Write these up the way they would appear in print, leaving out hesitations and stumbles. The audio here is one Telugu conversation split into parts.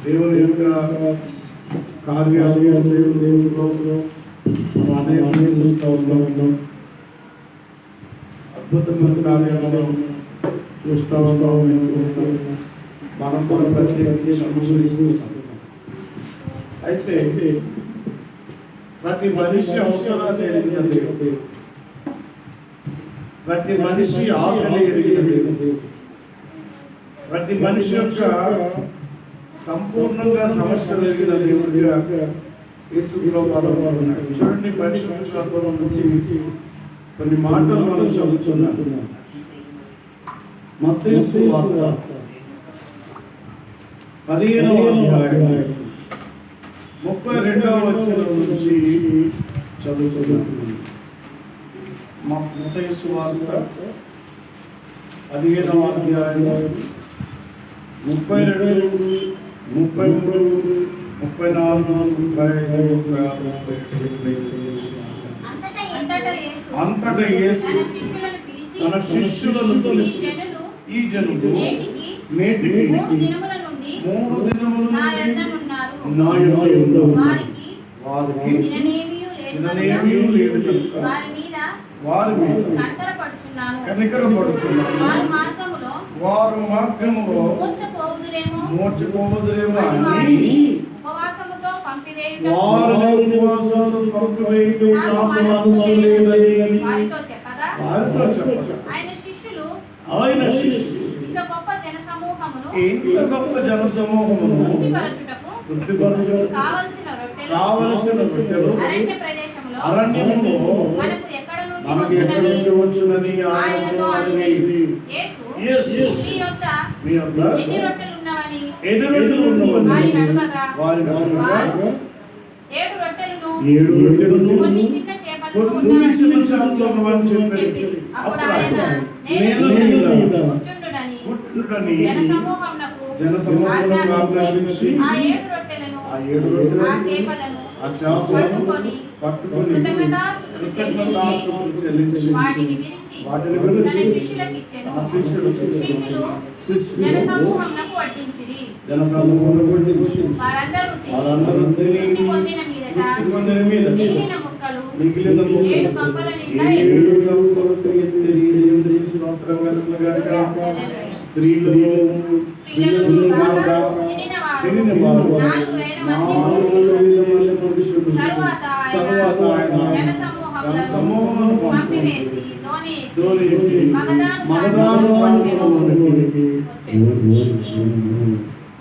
దేవుని యొక్క కార్యాలు దేవునిలో అనేక చూస్తూ ఉన్నాం. అద్భుతమైన కార్యాలను చూస్తూ ఉన్నాం. మనం కూడా ప్రత్యేకించి అనుభవిస్తున్నాం. అయితే ప్రతి మనిషి అవసరాన్ని ఎరిగిన దేవుడు, ప్రతి మనిషి ఆకలి ఎరిగిన దేవుడు, ప్రతి మనిషి యొక్క సంపూర్ణంగా సమస్యలు ఎరిగిన దేవుడిగా యేసులో పాల్గొన్నాడు. చూడండి, పరిశుద్ధ గ్రంథం నుంచి కొన్ని మాటలు మనం చదువుతున్నాం. మత్తయి సువార్త 15వ అధ్యాయం 32వ వచనం నుంచి చదువుతున్నాం. మత్తయి సువార్త 15వ అధ్యాయం 32, 33, 34, 35. అంతటా యేసు తన శిష్యులను పిలిచి, ఈ జనులు నేటికి 3 దినముల నుండి నా యొద్ద ఉన్నారు. వారికి తిననేమీ లేదు కనుక వారి మీద కనికరపడుచున్నాను. వారు మార్గములో మూర్ఛపోదురేమో అని ఉపవాసముతో పంపివేయుట వారితో చెప్పగా ఆయన శిష్యులు ఇంత గొప్ప జనసమూహమును వృద్ధిపరచుటకు కావలసిన రొట్టెలు అరణ్యములో మనకు ఎక్కడ నుండి వచ్చునని ఆయనతో అడిగి, యేసు మీ యొద్ద ఎన్ని రొట్టెలు ఉన్నవని వారిని అడగగా, 7 రొట్టెలను కొన్ని చిన్న చేపలను ఉన్నవని చెప్పి, అప్పుడు ఆయన నేను కూర్చుండుడని జనసమూహమునకు ఆజ్ఞాపించి ఆ 7 రొట్టెలను ఆ చేపలను పట్టుకొని కృతజ్ఞతాస్తుతులు చెల్లించి వాటిని విరిచి తన శిష్యులకు ఇచ్చెను. శిష్యులు జనసమూహమునకు వడ్డించిరి. వారందరూ తిని పొందిన మీదట మిగిలిన ముక్కలు 7 కంపల నిండా స్త్రీలు తినిన వారు 4,000 పురుషులు. తరువాత ఆయన జనసమూహమును పంపివేసి దోణి ఎక్కి మగదాను వచ్చెను.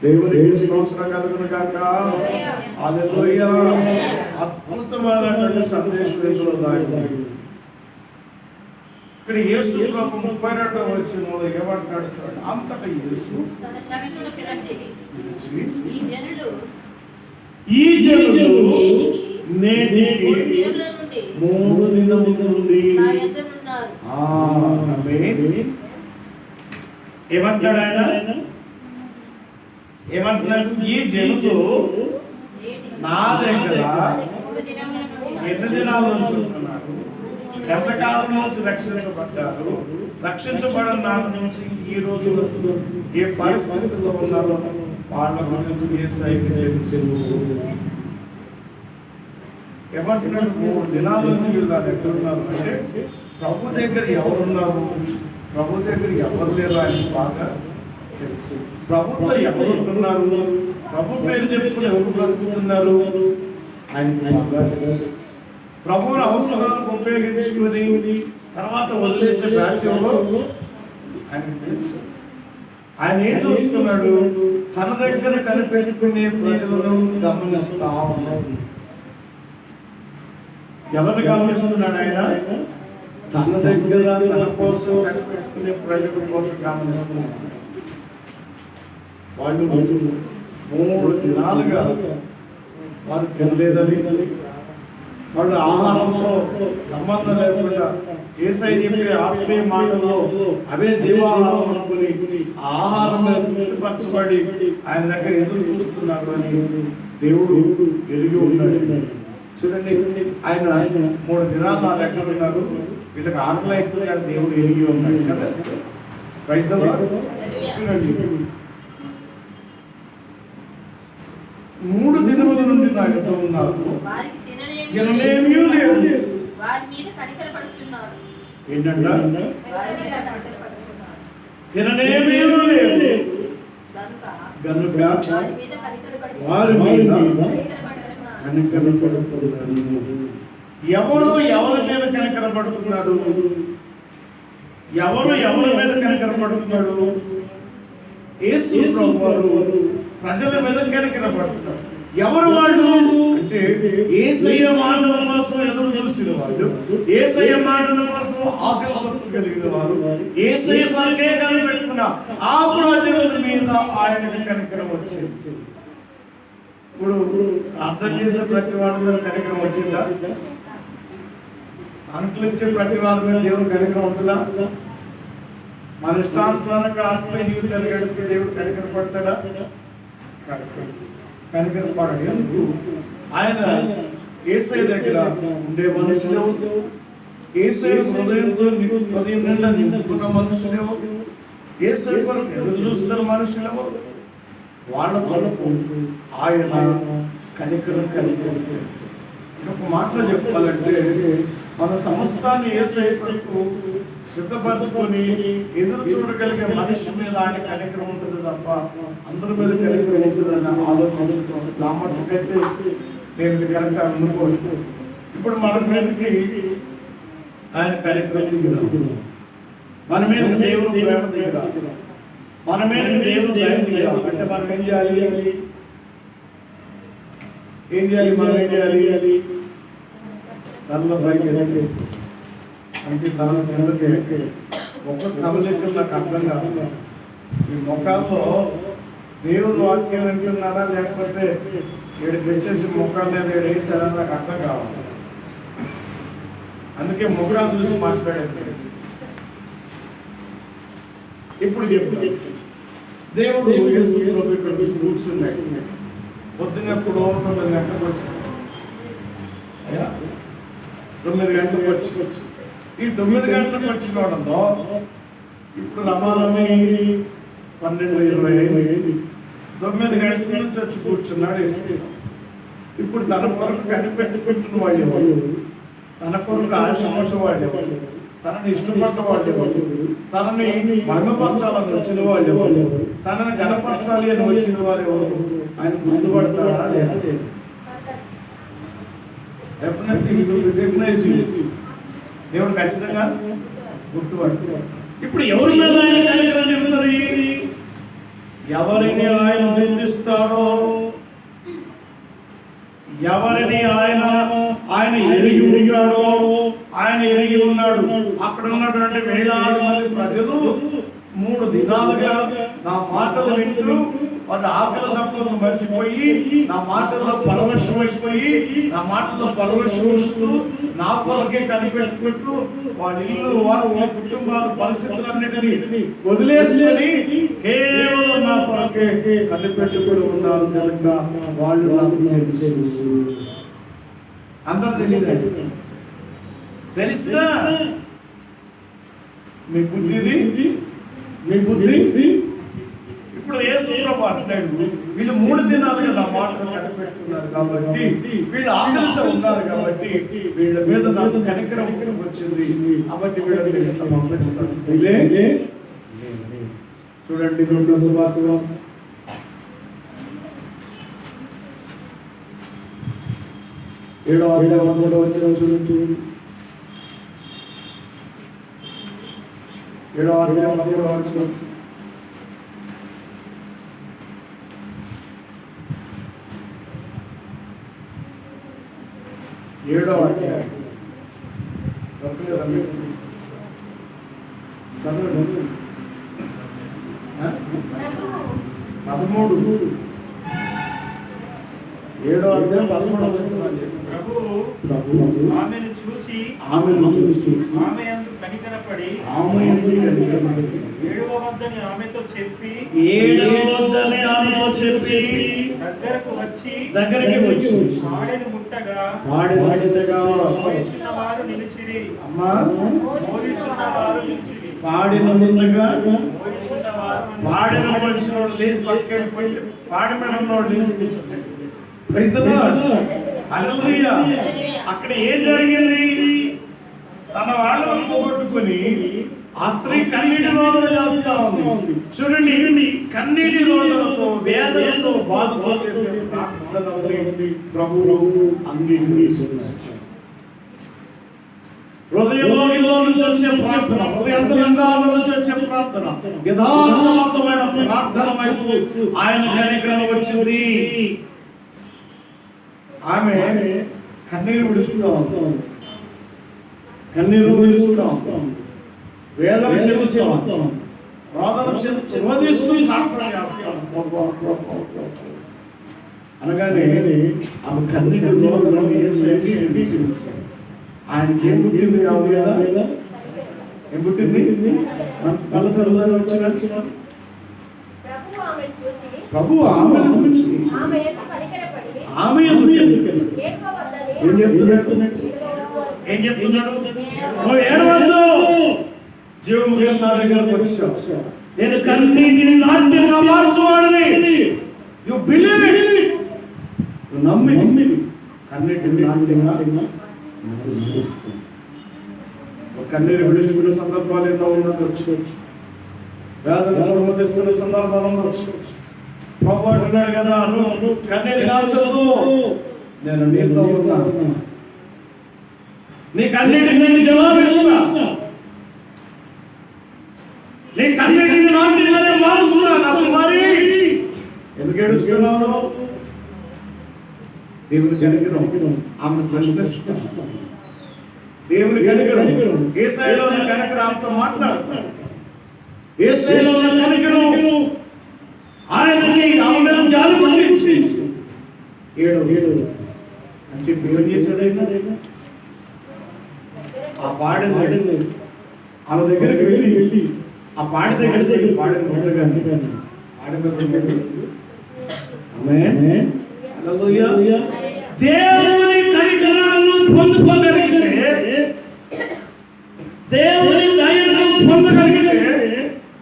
దేవునికి స్తోత్రం కలుగును గాక. హల్లెలూయా. అద్భుతమైనటువంటి సందేశం ఇందులో దాగి ఉంది. ఇక్కడ యేసు ప్రభు 32వ వచనంలో ఏమంటాడు చూడండి. అంతటా యేసు ఈ జనులు నేటికి 3 దినముల నుండి ఏమంటాడు ఆయన? ఏమంటున్నాడు? ఈ జనులు నా దగ్గర ఎన్ని దినాల నుంచి ఉంటున్నారు, ఎంతకాలం నుంచి రక్షించబడ్డారు, రక్షించబడిన నాటి నుంచి ఈ రోజు వరకు ఏ పరిస్థితుల్లో ఉన్నారో వాళ్ళ గురించి ఏ సైకి తెలుసు. ఏమంటున్నాడు? 3 దినాల నుంచి వీళ్ళు నా దగ్గర ఉన్నారు అంటే ప్రభు దగ్గర ఎవరున్నారు, ప్రభు దగ్గర ఎవరు లేరు ఆయన బాగా తెలుసు. ప్రభుత్వం ఎవరు ఉంటున్నారు, ప్రభు పేరు చెప్పుకుని ఎవరు బ్రతుకుతున్నారు ఆయన బాగా తెలుసు. ప్రభువుని అవసరాలకు ఉపయోగించుకుని తర్వాత వదిలేసే బ్యాచ్యంలో ఆయన తెలుసు. ఆయన ఏం చూస్తున్నాడు? తన దగ్గర కనిపెట్టుకునే ప్రజలను గమనిస్తా ఉన్నాడు. ఎవరు గమనిస్తున్నాడు ఆయన? తన దగ్గర తన కోసం కనిపెట్టుకునే ప్రజల కోసం గమనిస్తున్నాడు. వాళ్ళు 3 దినాలుగా వారు తినలేదని, వాళ్ళు ఆహారంలో సంబంధం లేకుండా యేసయ్య చెప్పే ఆత్మీయ మాటల్లో అవే జీవాహారం అనుకుని ఆహారం తృప్తిపరచబడి ఆయన దగ్గర ఎదురు చూస్తున్నారు అని దేవుడు ఎరిగి ఉన్నాడు. చూడండి, ఆయన 3 దినాలు నా దగ్గర ఉన్నారు, వీళ్ళకి ఆకలి అవుతుంది అని దేవుడు ఎరిగి ఉన్నాడు కదా. Praise the lord. చూడండి, 3 దినముల నుండి నా యుద్ధ ఉన్నారు, తినలేమీ లేదు. ఏంటంట? తినలేమీ లేదు గనుక వారి మీద కనికరపడుతున్నాడు. ఎవరు ఎవరి మీద కనికరపడుతున్నాడు? ఎవరు ఎవరి మీద కనికరపడుతున్నాడు? యేసు ప్రభువారు ప్రజల మీద కనికరపడుతున్నాడు. ఎవరు వాళ్ళు అంటే యేసయ్య మాటల కోసం ఎదురు చూసిన వాళ్ళు, యేసయ్య మాటల కోసం ఆకలి తప్పు కలిగిన వారు, యేసయ్య కొరకే కనిపెట్టుకున్న ఆ ప్రజల మీద ఆయనకు కనికరం వచ్చింది. ఇప్పుడు అర్థం చేసే ప్రతి వాడి మీద కనికరం వచ్చిందా? అనుకూలించే ప్రతి వారి మీద దేవుడు కనికరం ఉంటుందా? మన ఇష్టానుసారంగా ఆత్మీయ జీవితాలు గడిపే దేవుడు కనికరపడతాడా? కనికరపడడు. ఎందుకు? ఆయన యేసయ్య దగ్గర ఉండే మనుషులు, యేసయ్య హృదయం నిండా నింపుకున్న మనుషులు, యేసయ్య కొరకు ఎదురు చూస్తున్న మనుషులు, వాళ్ళ కొరకు ఆయన కనికరం కలిగి. ఇంకొక మాటలో చెప్పాలంటే మన సమస్తాన్ని యేసయ్య కొరకు సిద్ధపరచుకొని ఎదురు చూడగలిగే మనిషి మీద ఆయన కనికరం ఉంటుంది తప్ప అందరి మీద కనికరం ఉంటుందని ఆలోచించుకోండి. నా మటుకైతే నేను ఇది కరెక్ట్ అనుకోవచ్చు. ఇప్పుడు మన మీదకి ఆయన కనికరం దిగిరాదు, మన మీద దేవుడు ప్రేమ దిగిరాదు, మన మీద దేవుడు దయ దిగిరాదు. అంటే మనం ఏం చేయాలి? మనం ఏం చేయాలి? తనలో పైకి అంటే తన కిందకి ఒక్క కవలికలు నాకు అర్థం కాదు. ఈ ముఖాల్లో దేవుడు వాక్యం వింటున్నారా లేకపోతే వీడికి వచ్చేసి ముఖాలు మీద వేసారా నాకు అర్థం కావాలి. అందుకే ముఖాలు చూసి మాట్లాడేది. ఇప్పుడు చెప్పు, దేవుడు ఇక్కడ కూర్చున్నాడు. పొద్దున్నప్పుడు 9 గంటలకు వచ్చి 9 గంటలకు వచ్చి ఈ 9 గంటలకు వచ్చిన వాళ్ళలో ఇప్పుడు రమారమి 12:20 9 గంటల నుంచి వచ్చి కూర్చున్నాడు. ఇప్పుడు తన కొరకు కనిపెట్టుకుంటున్న వాళ్ళు ఎవరు? తన కొరకు ఆశపడ్డ వాళ్ళు ఎవరు? తనని ఇష్టపడ్డ వాళ్ళు ఎవరు? తనని మహిమపరచాలని వచ్చిన వాళ్ళు ఎవరు? తనని గణపరచాలి అని వచ్చిన వారు ఎవరు? ఆయన గుర్తుపడతాడా లేదా? దేవుడు ఖచ్చితంగా గుర్తుపడతాడు. ఇప్పుడు ఎవరి మీద ఆయన కనికరం ఉన్నది? ఎవరిని ఆయన నిందిస్తాడో, ఎవరిని ఆయన ఎరిగి ఉంటాడో, ఆయన ఎరిగి ఉన్నాడు. అక్కడ ఉన్నటువంటి వేలాది మంది ప్రజలు 3 దినాలుగా నా మాటలు వింటూ వాళ్ళ ఆకలి తప్పులను మర్చిపోయి నా మాటల్లో పరవశమైపోయి నా మాటల్లో పరవశిస్తూ నా కొరకే కనిపెట్టుకుంటూ వాళ్ళ ఇల్లు వాళ్ళ కుటుంబాల పరిస్థితులన్నిటినీ వదిలేసుకొని కేవలం నా కొరకే కనిపెట్టుకుని ఉన్నారు కనుక వాళ్ళు నాకు తెలుసు. అందరూ తెలియదండి, తెలిసినా మీ బుద్ధిది మీ బుద్ధి. ఇప్పుడు యేసు ప్రభు అంటాడు, వీళ్ళు 3 దినాలుగా నా మాటలు కనిపెట్టుకున్నారు కాబట్టి, వీళ్ళు ఆకలితో ఉన్నారు కాబట్టి వీళ్ళ మీద నాకు కనికరం వచ్చింది. కాబట్టి వీళ్ళకి ఎంత పంపించుతారు. చూడండి 2వ సువార్త 7వ అధ్యాయం 13వ వచనం చూడండి. 7వ అధ్యాయం 13వ వచనం. ఏడవ అధ్యాయం చదవండి. 13 7వ అధ్యాయం 13వ వచనం. ఆమెను చూసి ఆమె యందు కనికరపడి 7వ వద్దని ఆమెతో చెప్పి దగ్గరికి వచ్చి ఆడెను ముట్టగా వారు నిలిచిరి. అమ్మా మోయుచున్న వారు నిలిచిరి. పాడిన ముందుగా మోయుచున్న వారు పాడిన మనిషి లేచి పట్టుకెళ్ళిపోయి పాడి మీద ఉన్నోడు లేచి కూర్చున్నాడు. Praise the Lord. హల్లెలూయా. అక్కడ ఏం జరిగింది? తన వాళ్ళను పోగొట్టుకుని ఆ స్త్రీ కన్నీటి రోదన చేస్తా ఉంది. చూడండి, కన్నీటి రోదనతో వేదనతో బాధతో చేసే ప్రార్థనల్ని ప్రభువు అంగీకరిస్తున్నాడు. హృదయంలో నుంచి వచ్చే ప్రార్థన, హృదయాంతరంగాల నుంచి వచ్చే ప్రార్థన, యథార్థవంతమైన ప్రార్థన వైపు ఆయన కనికరం వచ్చింది. ఆమె కన్నీరు విడుస్తున్నాం, కన్నీరు విడుస్తున్నాం, వేదన చెందుతాం, రోదన రోధిస్తూ ప్రార్థన చేస్తాం. అనగానే ఆమె కన్నీరు రోదన ఆయనకి ఏం పుట్టింది? కదా ఏం పుట్టింది? కళ్ళ చదువుదాన్ని వచ్చిన ప్రభు ఆమెను చూసి ఆమె ఏం చెప్తున్నాడు? నువ్వు ఏడవద్దు, జీవము గల నా దగ్గరకు వచ్చావు, నేను కన్నీటిని నాట్యంగా మార్చువాడిని. యు బిలీవ్ ఇట్, నువ్వు నమ్మి కన్నీటిని నాట్యంగా కన్నీరు విడుచుకునే సందర్భాలు ఎన్నో ఉండొచ్చు, వేదన అనుమతిస్తున్న సందర్భాలు ఉండొచ్చు. ప్రభు అంటున్నాడు కదా, నువ్వు కన్నీరు కాల్చదు, నేను నీతో ఉన్నాను, నీ కన్నీటికి నేను జవాబిస్తున్నా, నీ కన్నీటిని నాట్యంగానే మారుస్తున్నాను. అప్పుడు మరి ఎందుకు ఏడుస్తున్నావు? దేవుని కనికరం ఆమెను ప్రశ్నిస్తాను. దేవుని కనికరం, యేసయ్యలో ఉన్న కనికరం ఆమెతో మాట్లాడతాడు. యేసయ్యలో ఉన్న కనికరం ఆయనకి ఆమె మీద జాలి పుట్టించి ఏడు అని చెప్పి ఏం చేశాడైనా ఆ పాడిన ఆమె దగ్గరికి వెళ్ళి ఆ పాడి దగ్గరికి వెళ్ళి పాడిన ఉండగానే దేవుని కనికరాలను పొందుకోగలిగితే, దేవుని దయను పొందగలిగితే,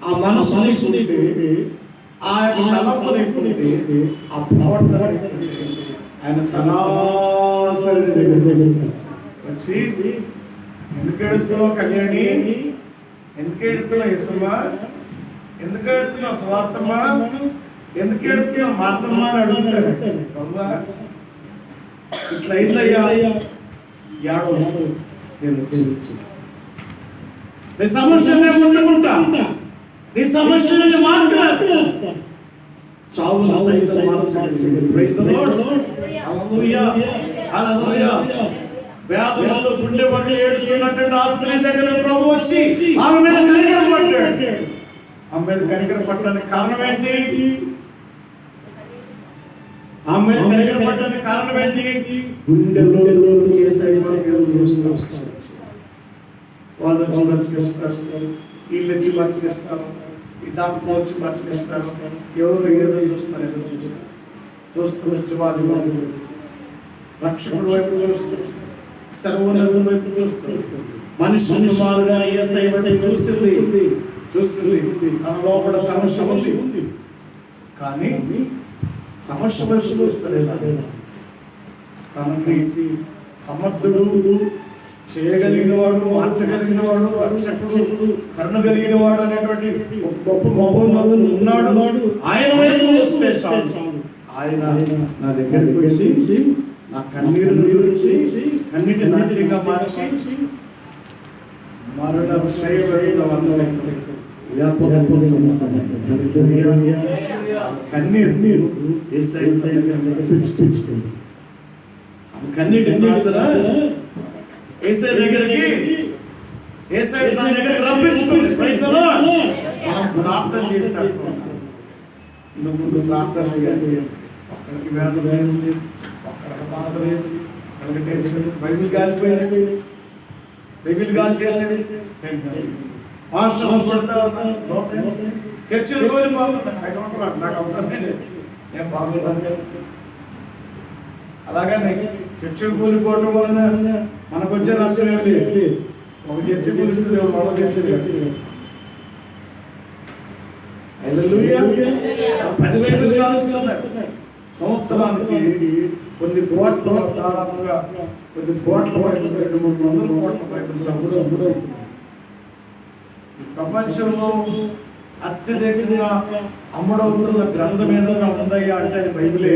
ఆ మనసు అనేకుంటే, ఆ తలంపులు ఎక్కుంటే, ఆ ప్రవర్తన ఆయన సరాసరి వచ్చి ఎందుకు ఏడుస్తున్నావు కళ్యాణి, ఎందుకు ఏడుస్తున్నావు యేసమ్మా, ఎందుకు ఏడుతున్నావు సువార్తమ్మా, ఎందుకు ఏడుతున్నావు మార్తమ్మ అని అడుగుతాడు. ఇట్లా అయిందయ్యా, నీ సమస్యనే ఉండకుండా నీ సమస్యలను మార్చేస్తా, చావును సైతం మార్చగలిగాడు. Praise the lord. Hallelujah, hallelujah. వ్యాసంలో గుండె పట్టి ఏడుస్తున్నట్టు ఆ స్త్రీ దగ్గర ప్రభు వచ్చి ఆమె మీద కనికరం పట్టాడు. ఆమె మీద కనికరం పట్టడానికి కారణం ఏంటి? ఆమె కనికరం పట్టడానికి కారణం ఏంటి? గుండెలో చేసే వాళ్ళు వచ్చి బతికిస్తారు, వీళ్ళు వచ్చి బతికిస్తారు, ఈ డాక్టర్ వచ్చి బతికిస్తారు, ఎవరు ఏదో చూస్తారు, ఎదురు చూస్తూ వచ్చి వాళ్ళు రక్షకుడు వైపు చూస్తారు, సర్వోన్నతుల వైపు చూస్తారు. మనిషి కుమారుగా యేసయ్య వైపు చూసింది తన లోపల సమస్య ఉంది, కానీ సమస్య వైపు చూస్తారు. తనకి సమర్థుడు, చేయగలిగిన వాడు, మార్చగలిగిన వాడు, రక్షకుడు, కరుణ కలిగిన వాడు అనేటువంటి గొప్ప మహోన్నతుడు ఉన్నాడు. ఆయన వైపు వస్తే చాలు. ఆయన నా దగ్గరికి వచ్చి నా కన్నీరు గురించి కన్నీటి నాట్యంగా మార్చి మరణ కన్నీరు కన్నీటి ప్రార్థన యేసయ్య దగ్గరికి, యేసయ్య తన దగ్గరికి రప్పించుకోండి. Praise the lord. మనం ప్రార్థన చేస్తాం, ముందు ప్రార్థన చేయాలి. ఒక్కరికి వేదన లేదు, ఒక్కరికి బాధ లేదు, ఒక్కరికి టెన్షన్. బైబిల్ కాలిపోయింది, బైబిల్ కాల్ చేసేది పాస్టర్ పడతా చర్చలు కోల్పోతున్నాను. ఐ డోంట్ వాంట్, నాకు అవసరం లేదు, నేను బాగుంటాను. అలాగనే చర్చలు కూలిపోవడం వలన మనకు వచ్చే నష్టం ఏమి లేదు. ఒక చర్చి పిలిస్తే దేవుడు మన చర్చలు కట్టాడు. హల్లెలూయా. 10 బైబిల్ కాలుస్తున్నాయి. సంవత్సరానికి కొన్ని కోట్ల, దాదాపుగా కొన్ని కోట్ల బైబిల్, 200-300 కోట్ల బైబిల్స్ అప్పుడు ప్రపంచంలో అత్యధికంగా అమ్ముడవుతున్న గ్రంథం ఏదైనా ఉందయ్యా అంటే అది బైబిలే.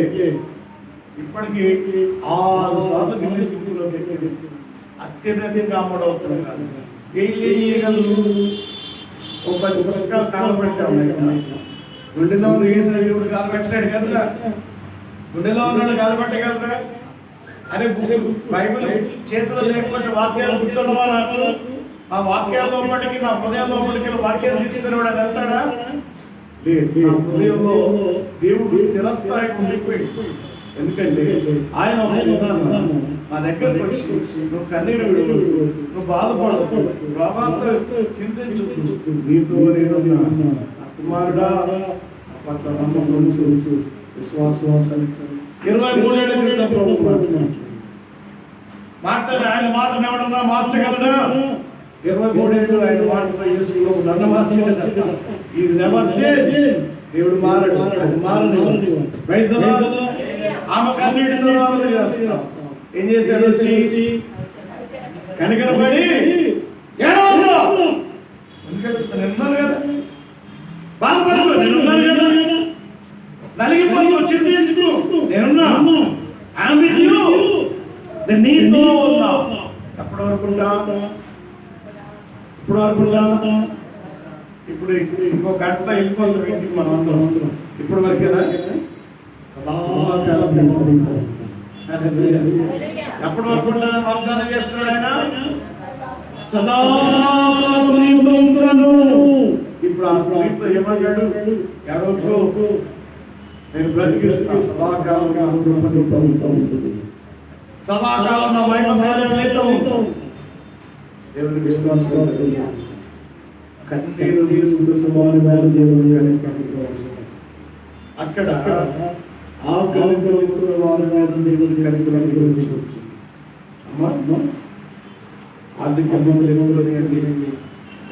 ఇప్పటికీ 6 సార్లు గిన్నిస్ బుక్లోకి ఎక్కింది. అత్యధికంగా అమ్ముడవుతుంది కాదు. ఒక 10 పుస్తకాలు కాలబెట్టా ఉన్నాయి. గుండెలో వేసిన దేవుడు కాలబెట్టలేడు కదా, గుండెలో ఉన్నాడు కాలబెట్టగలరా? అరే బైబిల్ చేతిలో లేకపోతే వాక్యాలు గుర్తుండవా? నాకు ఆ వాక్యాల్లో మటుకి, నా హృదయంలో మటుకి వాక్యాలు తీసుకుని వాడు వెళ్తాడా? లేదు. నా హృదయంలో దేవుడు స్థిరస్థాయికి ఉండిపోయింది. ఎందుకంటే ఆయన నా దగ్గరకు వచ్చి, నువ్వు కన్నీరు విడు, నువ్వు బాధపడకు, రోగాలతో చింతించు, నీతో నేను కుమారుడా పట్ల నమ్మకం విశ్వాసం 23 ఏళ్ల క్రితం ప్రభు మాట్లాడి ఆయన మాటను ఎవడన్నా మార్చగలడా? 23 ఏళ్ళు ఆయన మాటలో యేసులో నన్ను మార్చేట ఇది నెవర్ చేంజ్. దేవుడు మారడు, అది మారదు. Praise the lord. ఆమె కన్నీటితో ఆమె చేస్తాం. ఏం చేశాడు? వచ్చి కనికరపడి ఏడవద్దు, ఎందుకంటే ఉన్నాను కదా, బాధపడదు, నేనున్నాను కదా, నలిగిపోయి చింతించుకు, నేనున్నా, నీతో ఉన్నా. ఎప్పటి వరకు ఇప్పుడు ఇంకో గంట వెళ్ళిపోతాం ఇంటికి మనం అందరం. ఇప్పటి వరకేనా? సదాకాలం ఎప్పటి వరకు వాగ్దానం చేస్తున్నాడు ఆయన? సదాకాలం నీతో ఉంటాను. ఇప్పుడు ఆ స్త్రీతో ఏమన్నాడు? ఎడవకు, నేను బ్రతికిస్తా, సదాకాలం సదాకాలం నా వైమధార్యం నీతో ఉంటాం. దేవునికి విశ్వాసం కన్నీరు తీసుకున్న వారి మీద దేవుని అక్కడ ఆ కనికరించిన వారి మీద దేవుని కనికరించు. అమ్మా ఆర్థిక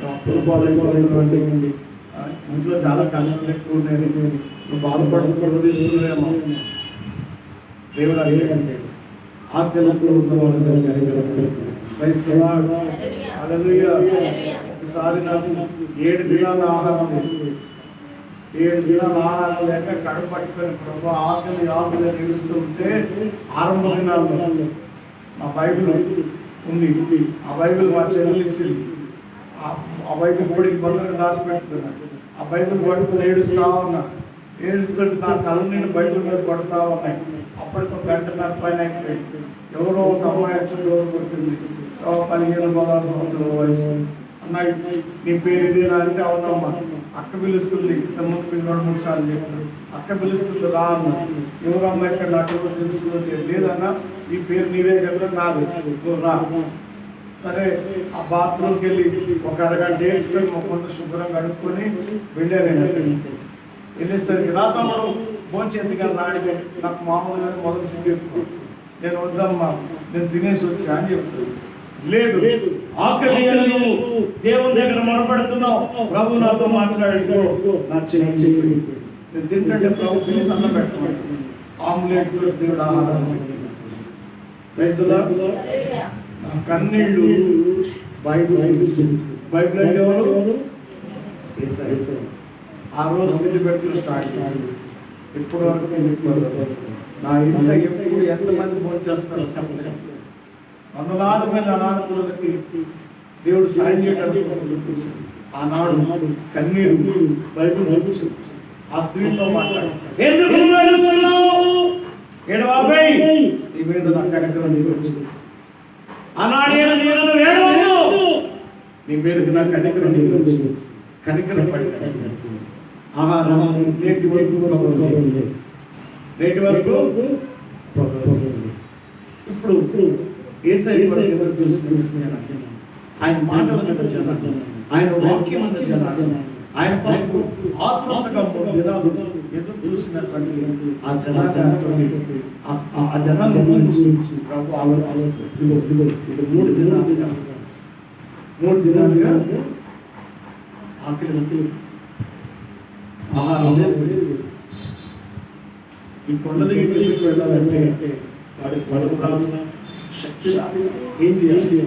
అప్పులపాలైపోయినటువంటి ఇంట్లో చాలా కష్టాలు ఎక్కువ ఉన్నాయి. నువ్వు బాధపడుతున్న తీసుకున్నామో దేవుడు అడిగాడంటే ఆ తెలుగులో ఉన్న వాళ్ళని కనికరించు. ఒకసారి నాకు 7 దినాల ఆహారం, 7 దినాల ఆహారం లేక కడుపు పట్టుకొని ప్రభు ఆకలి నిలుస్తూ ఉంటే, ఆరంభ దినాల్లో నా బైబిల్ ఉంది. ఆ బైబిల్ మా చెల్లెలు ఇచ్చింది. ఆ బైబిల్ ఇప్పటికి భద్రంగా దాచిపెట్టుకున్నా. ఆ బైబిల్ పట్టుకుని ఏడుస్తా ఉన్నా. ఏడుస్తుంటే నా కళ్ళ నేను బైబిల్ మీద పడుతూ ఉన్నాయి. అప్పటికి 1 గంటన్నర పైన అయిపోయింది. ఎవరో ఒక అమ్మాయి వచ్చి డోర్ కొట్టింది. 15-16 సంవత్సరాల వయసు. అన్నాయి, నీ పేరు ఇదేనా అంటే అవునమ్మా. అక్క పిలుస్తుంది. ఇంతకుముందు 2-3 సార్లు చెప్పాను. అక్క పిలుస్తుంది, రా అన్న. ఎవరమ్మా ఇక్కడ నాకు ఎవరు తెలుస్తుంది? లేదన్నా, ఈ పేరు నీదే కదా, నాది, నువ్వు రా. సరే, ఆ బాత్రూమ్కి వెళ్ళి ఒక అరగంట వేసుకొని మొక్కలతో శుభ్రంగా కడుక్కొని వెళ్ళాను. వెళ్ళేసరికి రా తమ్ముడు భోంచేది కానీ నాడిగా నాకు మామూలుగా మొదలు సిగ్గేసుకో. నేను వద్దమ్మా, నేను తినేసి వచ్చా అని చెప్తాను. లేదు, ఆకలి దేవుని దగ్గర మొరపెడుతున్నావు, ప్రభు నాతో మాట్లాడు, నా చెయ్యి నేను తింటే ప్రభు పిలిచి అన్నం పెట్టమని ఆమ్లెట్ దేవుడు ఆహారం. నా కన్నీళ్ళు బైబిల్ అంటే ఎవరు? ఆ రోజు పెళ్లి పెట్టుకుని స్టార్ట్ చేసి ఇప్పటి వరకు నా ఇంట్లో ఎప్పుడు ఎంతమంది భోజనం చేస్తారో చెప్పలేదు. వందలాది మంది అనాథులకి దేవుడు సాయం చేయడానికి ఆనాడు కన్నీరు బైబిల్ నడుచు ఆ స్త్రీతో మాట్లాడు. ఏడవాబాయ్, నీ మీద నా కనికరం నీకు ఆనాడు నీ మీదకి నా కనికరం నీకు కనికరం పడి ఆహారం నేటి వరకు ఇప్పుడు యేసయ్య ఆయన మాటలు జనాలు, ఆయన వాక్యం అన్న జనాలు, ఆయన ఆత్మగా 3 దినాలు ఎదురు చూసినటువంటి ఆ జనాలు ప్రభు ఆలోచిస్తారు. 3 దినాలు 3 దినాలుగా ఆకలి ఆహారం లేదు. ఈ కొండ దగ్గరికి వెళ్ళాలంటే వాడికి బలం రాదు, శక్తి రాదు. ఏం చేయాలి?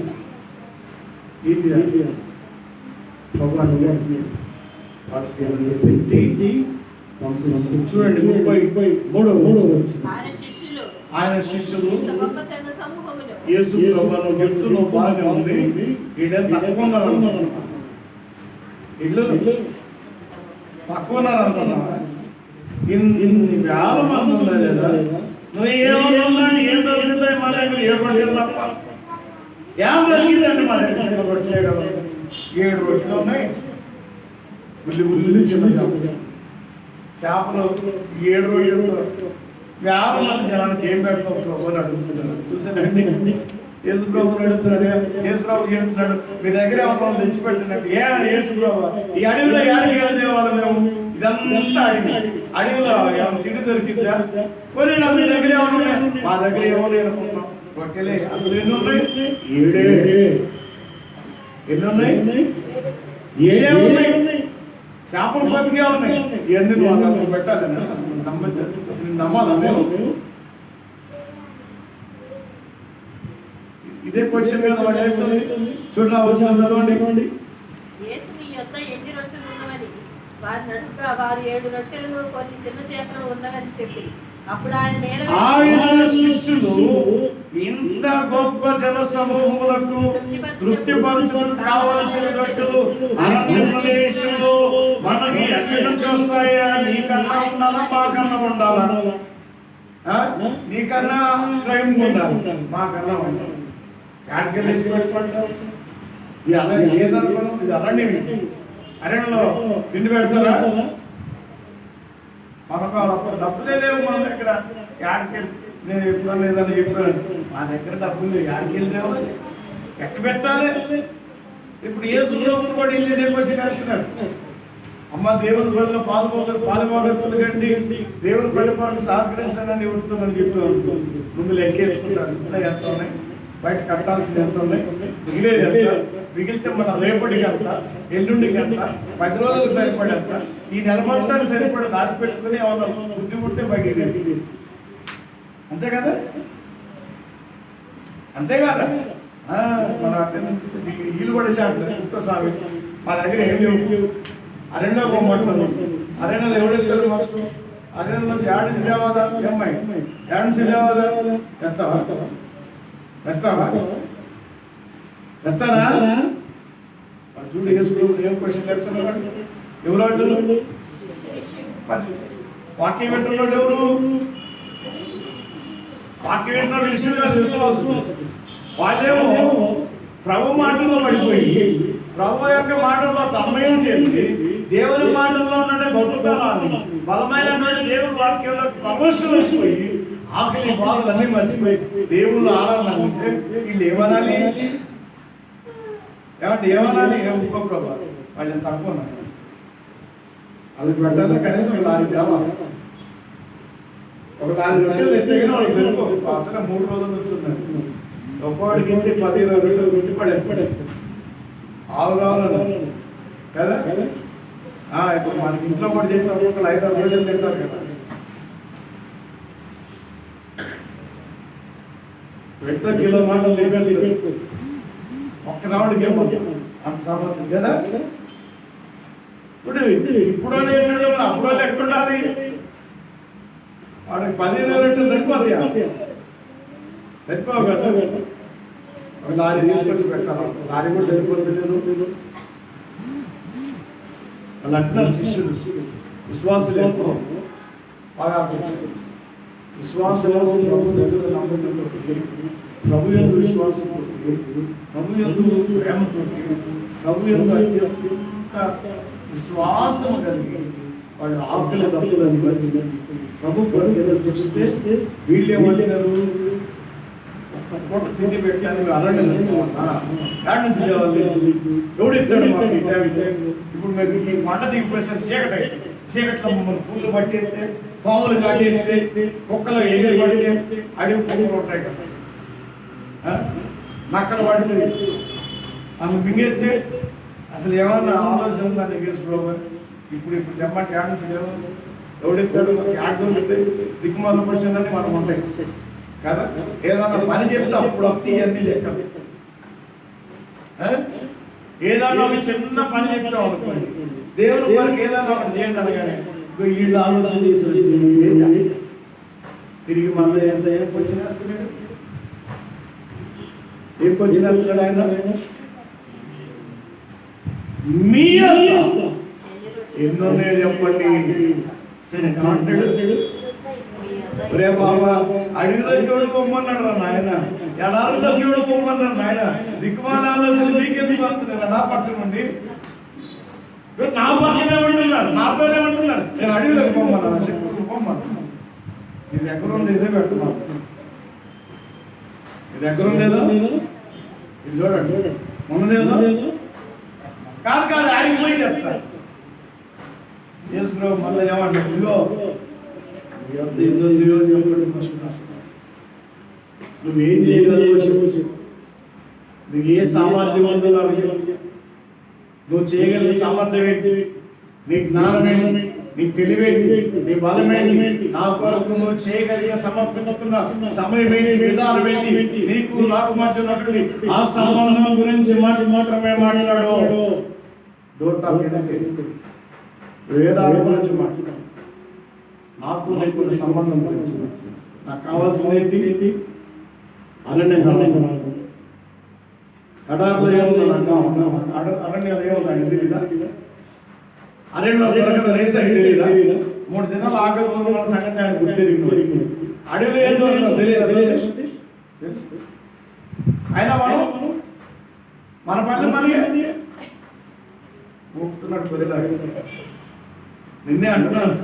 భగవాన్ వాళ్ళకి పెట్టి పంపించారు. చూడండి 33 ఆయన శిష్యులు యేసు ప్రభువును చెప్తున్న బాగా ఉంది. వీళ్ళని తక్కువ ఉన్నారు, ఇల్లు తక్కువ ఉన్నారు అనుకున్నా. ఇన్ని వేల మంది ఉన్నారు కదా. నువ్వు ఏమన్నా ఏం దొరుకుతాయి మా దగ్గర? 7 రొట్టెలు తప్ప ఏం దొరికిందండి మా దగ్గర? చిన్న రొట్టెలు 7 రొట్టెలు ఉన్నాయి. ఉల్లి చిన్న చేపలు 7 రొట్టెలు. వేల మంది జనానికి ఏం పెడతావు ప్రభు అని అడుగుతున్నాడు. చూసానండి యేసు ప్రభుని అడుగుతున్నాడు. యేసు ప్రభు చెప్తున్నాడు, మీ దగ్గర ఏమన్నా తెచ్చిపెట్టినట్టు. యేసు ప్రభు ఈ అడవిలో ఏడకి వెళ్ళేవాళ్ళు మేము, ఇదంతా అడవిలో ఏమైనా తిండి దొరికిద్దా? కొన్ని మీ దగ్గర ఏమన్నా? మా దగ్గర ఏమో అనుకుంటున్నాం. రొట్టెలే. అందులో ఎన్ని ఉన్నాయి? 7. ఎన్ని ఉన్నాయి? 7 ఉన్నాయి. చేపలు బతికే ఉన్నాయి. ఎన్ని వాళ్ళు పెట్టాలి? అసలు నమ్మాలా మేము? ఇదే క్వశ్చన్ కదా వాడు చెప్తుంది. చూడండి వచ్చిన చదవండి. ఆయన శిష్యులు ఇంత గొప్ప జన సమూహములకు తృప్తిపరచుటకు కావలసిన రొట్టెలు అరణ్య ప్రదేశంలో మనకి ఎక్కడ చూస్తాయా? నీకన్నా ఉండాలా? మాకన్నా ఉండాలా? నీకన్నా డ్రైవింగ్ ఉండాలి, మాకన్నా ఉండాలి. యాడికి తెచ్చి పెట్టుకుంటాం? ఇది అరణ్యం ఏదనుకున్నాం? ఇది అరణ్యం. అరణ్యంలో తిండి పెడతారా? మనకు అప్పుడు డబ్బులే లేవు మన దగ్గర. యాడికి నేను ఎప్పుడన్నా ఏదన్నా చెప్పాను, మా దగ్గర డబ్బులు లేవు. యాడికి వెళ్తేవో ఎక్క పెట్టాలి. ఇప్పుడు ఏ సులోకులు కూడా వెళ్ళి రేపొచ్చి కలిసినాడు. అమ్మ దేవుని బడిలో పాలుభాగస్తులు కండి, దేవుని బడి పనులు సహకరించండి అని చెబుతున్నాను. చెప్పి ముందు లెక్కేసుకుంటారు. ఇంకా ఎంత ఉన్నాయి, బయట కట్టాల్సింది ఎంత ఉన్నాయి, మిగిలేదు ఎంత, మిగిలితే మన రేపటికి ఎంత, ఎల్లుండికి ఎంత, 10 రోజులకు సరిపడేంత, ఈ నెల మొత్తానికి సరిపడి దాచిపెట్టుకుని ఏమన్నా బుద్ధి పుట్టే బయటికి. అంతే కదా? అంతే కదా? మన వీళ్ళు కూడా వెళ్ళి అంటారు, కుక్కస్వామి మా దగ్గర ఏం లేవు. అరణ్యంలో పోమంటారు. అరణ్యంలో ఎవడెత్తారు? మనసు అరణ్యం నుంచి ఏడు జిల్లావాదా? అమ్మాయి ఏడు జిల్లావాదా? వేస్తావా? వేస్తారా? చూడు వేసుకున్నప్పుడు ఏం క్వశ్చన్ చెప్తున్నారు? ఎవరు అంటున్నారు? వాక్యం వింటున్నాడు ఎవరు? వాక్యం వింటున్నాడు విషయం కాదు, విశ్వాసం. వాళ్ళేమో ప్రభు మాటల్లో పడిపోయి ప్రభు యొక్క మాటల్లో తన్మయం చేసి దేవుని మాటల్లో ఉన్న గొప్పతనాన్ని బలమైనటువంటి దేవుని వాక్యంలో ప్రమోషన్ అయిపోయి ఆకలి బాధలన్నీ మర్చిపోయి దేవుళ్ళు ఆనందం ఉంటే వీళ్ళు ఏమనాలి? ఏమంటే ఏమనాలి? ఒక్కో ప్రభు వాళ్ళని తక్కువ అది పెట్టాలి. కనీసం 1 లారీ తేవాలి. 1 లారీ రొట్టెలు తెస్తే కానీ వాళ్ళకి సరిపోదు. అసలు 3 రోజులు వచ్చున్నాయి. ఒక్కోడికి ఇచ్చి 10-20 రొట్టెలు రొట్టి పడే ఆవు కావాలన్నా కదా. ఇప్పుడు మనకి ఇంట్లో కూడా చేస్తే ఒక్కొక్కరు 5-6 రోజులు తింటారు కదా. పెద్ద కిలో మాటలు లేకపోతే ఒక్క రావుడికి ఏమో అంత సమర్థం కదా. ఇప్పుడు ఏంటంటే మరి అప్పుడు ఎట్లుండాలి? వాడికి 15 రొట్టెలు సరిపోతాయి? సరిపోవు కదా. 1 లారీ తీసుకొచ్చి పెట్టాలి. లారీ కూడా సరిపోతుంది. వాళ్ళు అంటున్నారు శిష్యులు విశ్వాసులు బాగా విశ్వాసంలో ప్రభు దగ్గర నమ్మకంతో, ప్రభు యందు విశ్వాసంతో, ప్రభు యందు ప్రేమతో, ప్రభు యందు అత్యంత విశ్వాసం కలిగి వాళ్ళు ఆకలి తప్పులని ప్రభు ఎదురు చూస్తే వీళ్ళేమంటారు? ఒక్క పూట తిండి పెట్టాలి అరణ్యం యాడ్ నుంచి తేవాలి. ఎవడిస్తాడు మాకు ఈ టైం? ఇప్పుడు మీరు ఈ మంట దిగిపోయేసరికి చీకట్లో మమ్మల్ని పూలు పట్టేస్తే, పాములు కాటేస్తే, కుక్కలు ఎగిరి పడితే అడవి పువ్వులు ఉంటాయి కదా, నక్కలు పడితే ఆమె మింగెత్తే అసలు ఏమన్నా ఆలోచన ఉందా నీకు యేసు ప్రభు? ఇప్పుడు తెమ్మంటే యాడ్ నుంచి ఎవడెత్తాడు యాడ్ దొరికితే దిక్కుమాల పరిచిందని మనం ఉంటాయి కదా. ఏదన్నా పని చెప్తే అప్పుడు వస్తే ఇవన్నీ లెక్కలు. ఏదన్నా ఒక చిన్న పని చెప్తాం అనుకోండి, దేవుని వారికి ఏదన్నా ఒకటి చేయండి అనగానే వీళ్ళు ఆలోచన చేసి తిరిగి మళ్ళీ ఏం వచ్చినేస్తున్నాడు, ఏం వచ్చినేస్తున్నాడు ఆయన. మీ ఎన్నో నేను చెప్పండి రే బాబా, అడుగులోకి ఎవడు పొమ్మన్నాడు రా నాయన, ఎడారులోకి ఎవడు పొమ్మన్నాడు నాయన, దిక్కుమాల ఆలోచన మీకెందుకు వస్తున్నారా నా పక్కన నుండి? నా పక్కనే ఉంటున్నారు, నాతోనే ఉంటున్నారు. నేను అడవిలోకి పొమ్మన్నా, చెప్పు పొమ్మన్నా. ఇది ఎక్కడ ఉంది, ఇదే పెట్టున్నాను. ఇది ఎక్కడ ఉండేదో ఇది చూడండి, ఉన్నదేదో కాదు కాదు, ఆడికి పోయి చెప్తారు. యేసు మళ్ళీ ఏమంటారు, ఇదిగో నువ్వేం చేయగలవో చెప్పు, నువ్వు ఏ సామర్థ్యం ఉందో నువ్వు చేయగలిగే సామర్థ్యం ఏంటి, నీ జ్ఞానం ఏంటి, నీ తెలివేంటి, నీ బలం ఏంటి, నా కొరకు నువ్వు చేయగలిగే సమర్పించుకున్న సమయం ఏంటి, విధానం ఏంటి, నీకు నాకు మధ్య ఉన్నటువంటి ఆ సంబంధం గురించి మాత్రమే మాట్లాడు. Don't talk anything. వేదాల గురించి మాట్లాడు, నాకు నీకు సంబంధం గురించి. నాకు కావాల్సింది ఏంటి? అరణ్యం. ఎడారిలో ఏముందో నాకు కావాలి, అరణ్యాలు ఏముందా తెలీదా? అరణ్యంలో దొరకదు రేసాకి తెలీదా? 3 దినాలు ఆకలి మన సంగతి ఆయన గుర్తెరిగి అడవిలో ఏం దొరకదో తెలియదు తెలుసు. అయినా మన పనులు మనకి ఊపుతున్నాడు కొద్దిగా. నిన్నే అంటున్నాను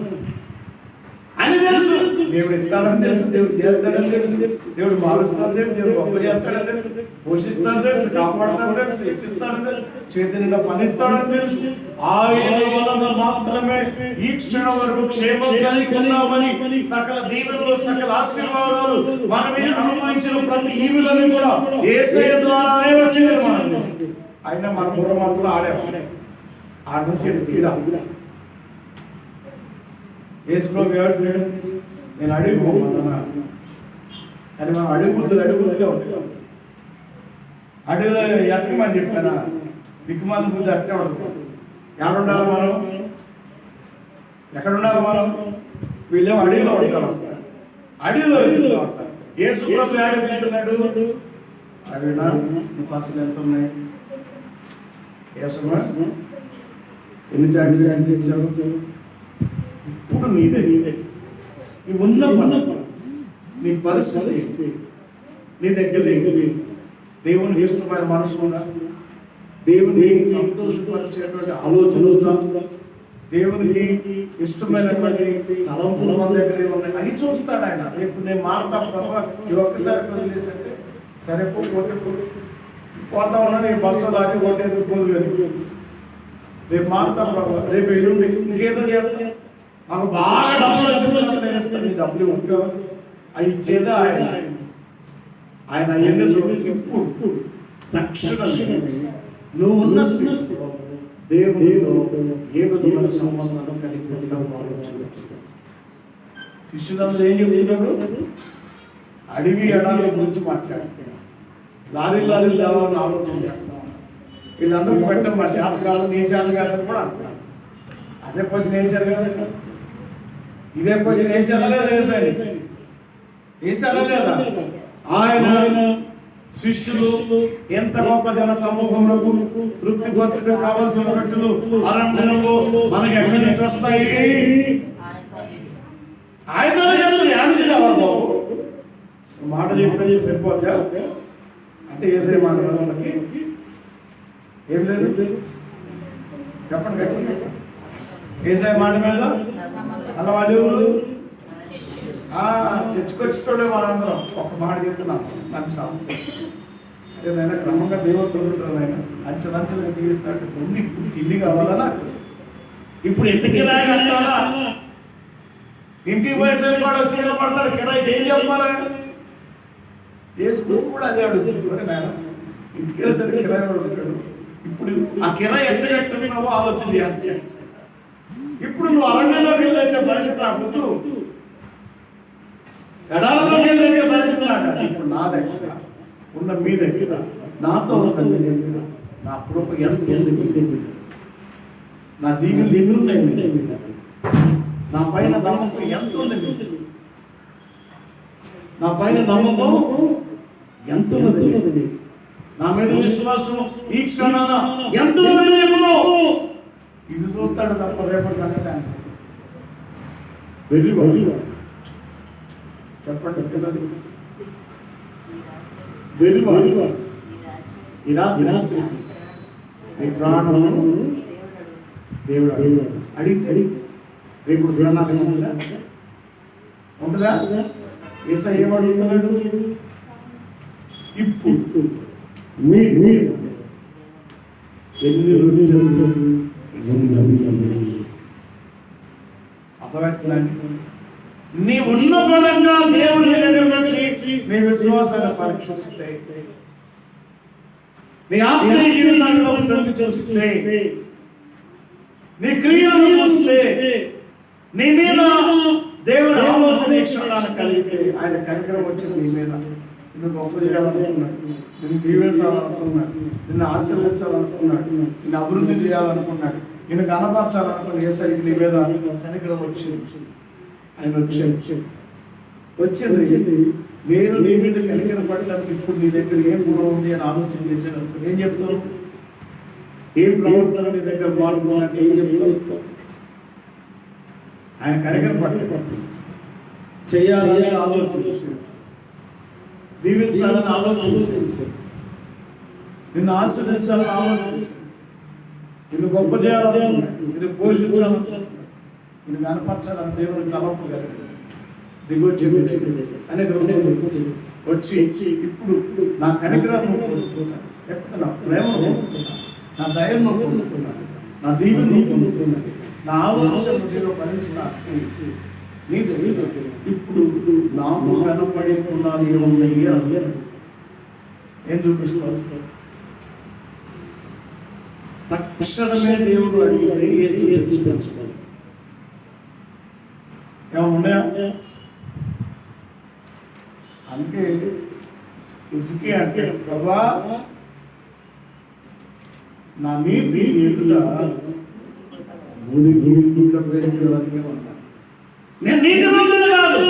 అని తెలుసు, దేవుడు ఇస్తాడని తెలుసు, దేవుడు చేస్తాడని తెలుసు, దేవుడు మారుస్తాడని తెలుసు, దేవుడు గొప్ప చేస్తాడని తెలుసు, పోషిస్తాడని తెలుసు, కాపాడుతాడని తెలుసు, శిక్షిస్తాడని తెలుసు, చేతి నిండా పనిస్తాడని తెలుసు. ఆయన వలన మాత్రమే ఈ క్షణం వరకు క్షేమం కలిగి ఉన్నామని సకల దీవెనలు సకల ఆశీర్వాదాలు మనం అనుభవించిన ప్రతి ఈవులని కూడా యేసయ్య ద్వారానే వచ్చింది. మనం ఆయన మన బుర్రమంతులు ఆడేవాడు, ఆడ నుంచి కీడా యేసు ప్రభు ఏమంటున్నాడు, నేను అడుగు పోమన్నా. కానీ మనం అడుగుద్దుగా ఉంటాం. అడుగులో ఎత్తకమని చెప్పానా, దిక్కుమాల ముందు అట్టే ఉంటాం. ఎక్కడుండాలి మనం, ఎక్కడుండాలి మనం? వీళ్ళేమో అడవిలో ఉంటారు, అడవిలో వెళ్తూ ఉంటారు. యేసు ప్రభు అడుగు వెళ్తున్నాడు, అడిగినా నీ పర్సలు ఎంత ఉన్నాయి, యేసమ్మా ఎన్ని చాకరీ తెచ్చావు, ఇప్పుడు నీదే నీ ఉన్న నీ పరిస్థితి నీ దగ్గర దేవుని ఇష్టమైన మనసు ఉందా, దేవుని సంతోషపరిచేటువంటి ఆలోచన ఉందా, దేవునికి ఇష్టమైనటువంటి తలంపులు మన దగ్గర ఉన్నాయి, అవి చూస్తాడు ఆయన. రేపు నేను మారుతా ప్రభావ ఇది ఒక్కసారి వదిలేసంటే సరే పోతా ఉన్నా, నేను బస్సు దాటి కొట్టేది పోదు కానీ రేపు మారుతా ప్రభావ, రేపు ఎల్లుండి ఇంకేదో చేస్తా, మాకు బాగా డబ్బులు వచ్చిందని నేను ఇస్తాను, నీ డబ్బులు ఉంటావు అవి ఇచ్చేదా ఆయన. ఆయన అవన్నీ చూడండి, ఇప్పుడు తక్షణం నువ్వు ఉన్న దేవునితో ఏ విధమైన సంబంధాలు కలిగి ఉంటావు. శిష్యులందరూ ఏం చెప్తున్నాడు, అడవి ఎడాల గురించి మాట్లాడుతున్నాడు, లారీలు లేవాలని ఆలోచన చేస్తాం. వీళ్ళందరూ పెట్టడం మా శాతం కాదు, నీ శాతం కాదని కూడా అంటున్నాడు. అదే క్వశ్చన్ వేశారు కదా, ఇదే క్వశ్చన్ వేసారా లేదా? వేసారా లేదా? ఆయన శిష్యులు ఎంత గొప్ప జన సమూహంలో తృప్తి పరచడం కావాల్సిన రొట్టెలు అరణ్యంలో మనకి ఎక్కడి నుంచి వస్తాయి? ఆయనతోనే చెప్తాను, యాన్సీ కావాలి బాబు. మాట చెప్పిన సరిపోతా అంటే వేసే మాట మనకి ఏం లేదు, చెప్పండి చెప్పండి. వేసే మాట మీద అలా వాళ్ళు తెచ్చుకొచ్చుకోవడే మనందరం ఒక మాట చెప్తున్నాం. నాకు ఏదైనా క్రమంగా దేవుడితో ఉంటారు, ఆయన అంచెలంచెలుగా తీస్తాడు. ఉంది ఇల్లు కావాలనా, ఇప్పుడు ఇంటికి కిరాయి కట్టాలా, ఇంటికి పోయేసరికి కూడా వచ్చి నిలబడతాడు, కిరాయి ఏం చెప్పాలి? యేసు కూడా అదే అడుగుతుంది, నాయన ఇంటికి సరే కిరాయి వాడు ఉంటాడు. ఇప్పుడు ఆ కిరాయి ఎంత కట్టుకున్నావో ఆలోచన చేయాలి. ఇప్పుడు నువ్వు అరణ్యంలోకి వెళ్ళి వచ్చే పరిస్థితి రాకూడదు, ఎడారిలోకి వెళ్ళి వచ్చే పరిస్థితి రాక. ఇప్పుడు నా దగ్గర ఉన్న మీ దగ్గర, నాతో ఉన్న మీ దగ్గర నా కృప ఎంత ఉంది మీ దగ్గర, నా దీవులు ఎన్ని ఉన్నాయి మీ దగ్గర, నా పైన నమ్మకం ఎంత ఉంది మీ దగ్గర, నా పైన నమ్మకం ఎంత ఉన్నది, నా మీద విశ్వాసం ఈ క్షణాన ఎంత ఉన్నది. ఇది చూస్తాడు తప్ప రేపటి సంగతి ఆయన వెళ్ళి చెప్పండి వెళ్ళి ఇలా నీ ప్రాణము దేవుడు అడిగితే రేపు ప్రణాళిక ఉంటుందా? ఏసై ఏమడుగుతున్నాడు? ఇప్పుడు ఎన్ని అర్థమవుతుందండి. నీ ఉన్న పరంగా దేవుడి దగ్గర వచ్చి నీ విశ్వాసాన్ని పరీక్షిస్తే, నీ ఆత్మీయ జీవితంలో తొంగి చూస్తే, నీ క్రియలను చూస్తే, నీ మీద దేవుని ఆలోచన క్షణాన్ని కలిగితే ఆయన కనికరం వచ్చింది నీ మీద. నిన్ను గొప్ప చేయాలనుకున్నాడు, నిన్ను దీవించాలనుకున్నాడు, నిన్ను ఆశీర్వదించాలనుకున్నాడు, నిన్ను అభివృద్ధి చేయాలనుకున్నాడు, నిన్ను కనపరచాలనుకున్న ఏసై నీ మీద కనికరం వచ్చింది. ఆయన వచ్చింది. నేను నీ మీద కనికరం పడినప్పుడు ఇప్పుడు నీ దగ్గర ఏం గుణం ఉంది అని ఆలోచన చేసేటప్పుడు ఏం చెప్తావు? ఏం ప్రవర్తన నీ దగ్గర మారుకోవాలంటే ఏం చెప్తావు? ఆయన కనికరం పడి చేయాలని ఆలోచన, దీవించాలని ఆలోచన, నిన్ను ఆశ్రదించాలని ఆలోచన, నిన్ను గొప్ప చేయాలని, నిన్ను పోషించాలని, నిన్ను కనపరచాలని దేవుని తలంపు కలిగి దిగొచ్చింది అనేది వచ్చి ఇప్పుడు నా కనికరాన్ని పొందుతున్నాను, లేకపోతే నా ప్రేమను పొందుతున్నాను, నా దయను పొందుతున్నాను, నా దీవెను పొందుతున్నాను, నా ఆలోచన భరించిన నీ దగ్గర ఇప్పుడు నాకు కనపడేకున్నా ఏం చూపిస్తావు? తక్షణమే దేవుడు అడిగితే ఏం చూపించాలి? ఏమైనా ఉన్నాయా? అందుకే ఇజ్కి అంటే ప్రభా నా నీతి ఎదుట నేను నీతిమంతుడు కాదు,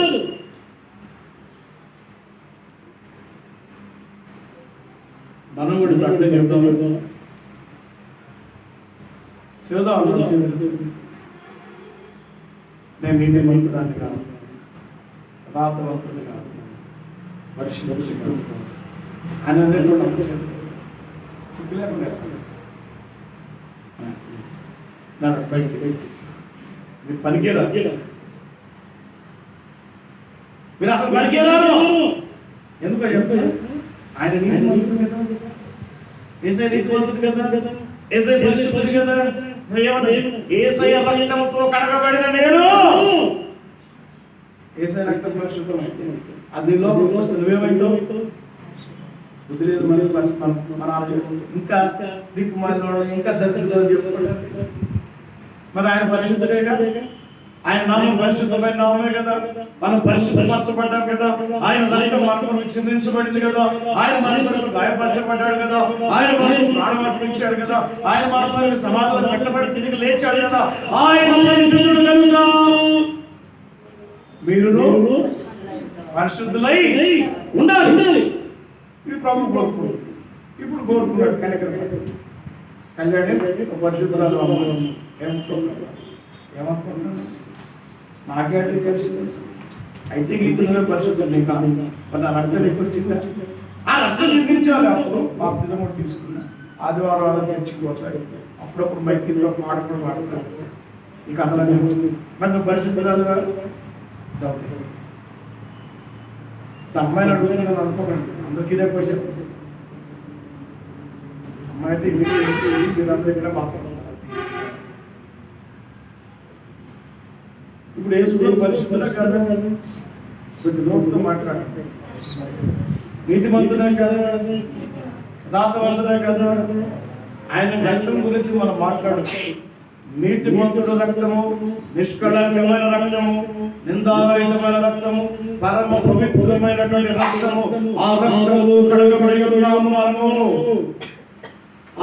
మనం కూడా అట్లే చెప్తాం. నేను నీతిమంతుడాన్ని కాదు, యథార్థవంతుడు కాదు, పరిశుద్ధుడు కాదు అని అనేటువంటి సిగ్గు లేకుండా బయటికి మీరు పనికిరా, మీరు అసలు పనికిరారు. ఎందుకో చెప్తారు? ఆయన నీతిమంతుడు కదా, ఏసై నీతిమంతుడు కదా, ఏసై పరిశుద్ధుడు కదా. ఏసై రక్తంతో కడగబడిన నేను, ఏసై రక్తం పరిశుద్ధమైతే అది లోపలికి వస్తే నువ్వేమైతావు? బుద్ధి లేదు మన ఇంకా దిక్కుమాలిన ఇంకా దరిద్రులు చెప్పుకుంటారు. మరి ఆయన పరిశుద్ధుడేగా, ఆయన నామం పరిశుద్ధమైన నామమే కదా, మనం పరిశుద్ధపరచబడ్డాం కదా, ఆయన రక్తం మన కొరకు చిందించబడింది కదా, ఆయన మన కొరకు గాయపరచబడ్డాడు కదా, ఆయన మనకు ప్రాణం అర్పించాడు కదా, ఆయన మన కొరకు సమాధిలో పెట్టబడి తిరిగి లేచాడు కదా, ఆయన పరిశుద్ధుడు కనుక మీరును పరిశుద్ధులై ఉండాలి. ఇది ప్రభు కోరుకున్నాడు. ఇప్పుడు కోరుకున్నాడు కనికరం. కళ్యాణి పరిశుద్ధురాలు ఏమనుకుంటున్నాడు? నాకే పరిశుద్ధం అయితే గీతలమే పరిశుద్ధం కాదు. మరి నా రక్తం ఎక్కువ వచ్చిందా? ఆ రక్తం నిందించాలి. అప్పుడు బాప్తిజం కూడా తీసుకున్నా, ఆదివారం తెచ్చుకుపోతాడు, అప్పుడప్పుడు మైకితో పాడుకుని పాడతాడు. ఈ కథలన్నీ మరి నువ్వు పరిశుద్ధురాలు కాదు. అమ్మాయిని అడుగుతున్నాను అనుకోకండి, అందరికి ఇదే క్వశ్చన్. అమ్మాయి అయితే మీరు అందరి దగ్గర మాట్లాడుతున్నారు. ఇప్పుడు ఏ సుఖం పరిశుద్ధులా కాదా? కొంచెం లోపుతో మాట్లాడండి. నీతిమంతుడా కాదా? యథార్థవంతుడే కదా. ఆయన రక్తం గురించి మనం మాట్లాడుతాం. నీతిమంతుడు రక్తము, నిష్కళంకమైన రక్తము, నిందారహితమైన రక్తము, పరమ పవిత్రమైనటువంటి రక్తము. ఆ రక్తము కడగబడి ఉన్నాము మనము.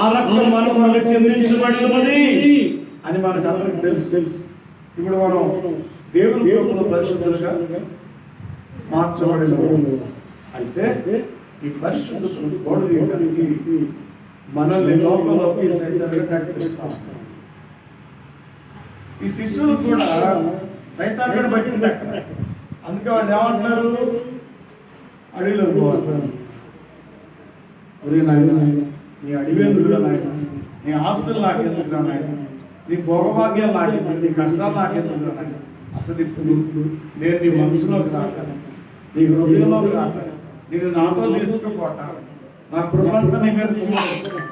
ఆ రక్తం మనకు చెందించబడి ఉన్నది అని మనకు అందరికి తెలుసు. ఇప్పుడు మనం దేవుని ప్రభువులో పరిశుద్ధులుగా మార్చబడిన అయితే ఈ పరిశుద్ధతను తోడడానికి మనల్ని లోకంలోకి సైతానుగా నడిపిస్తాం. ఈ శిష్యులు కూడా సైతానుగా పట్టింది అక్కడ. అందుకే వాళ్ళు ఏమంటున్నారు, అడవిలో పోవాలి. నీ అడవి ఎందుకురా నాయన, నీ ఆస్తులు నాకెందుకురా నాయన, నీ భోగభాగ్యాలు నాకెందుకు, నీ కష్టాలు నాకెందుకురా నాయన. అసలు ఇప్పుడు నేను నీ మనసులోకి రాను, నీ హృదయంలోకి రాను, నేను నాతో తీసుకుపోతాను. నా కృపంతా నీ మీద కుమ్మరించాను,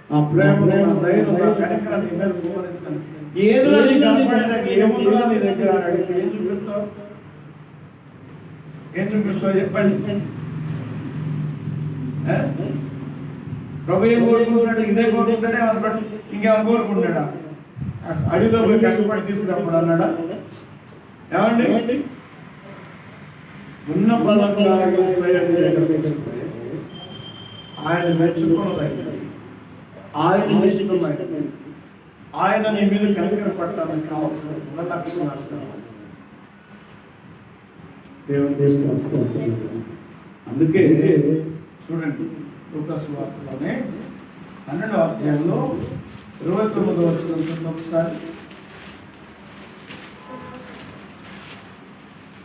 నా ప్రేమను, నా ధైర్యం, నా కనికరం నీ మీద కుమ్మరించాను. ఏదిలో నీ కనపడేదానికి ఏముందిరా నీ దగ్గర అని అడిగితే ఏం చూపిస్తావు? ఏం చూపిస్తావు చెప్పండి. ప్రభు ఏం కోరుకుంటున్నాడు? ఇదే కోరుకుంటాడే అనుకోండి, ఇంకేమైనా కోరుకుంటాడా? అడిగిలో పోయి కష్టపడి తీసుకురప్పుడు అన్నాడా? ఏమండి, ఉన్న పనులకు ఆయన మెచ్చుకున్నది, ఆయన ఇష్టమైనది, ఆయన నీ మీద కనికర పడటానికి కావాల్సిన గుణ లక్షణాలు దేవుని. అందుకే చూడండి, లూకా సువార్తలోనే 12వ అధ్యాయంలో 29వ వచనం ఒకసారి.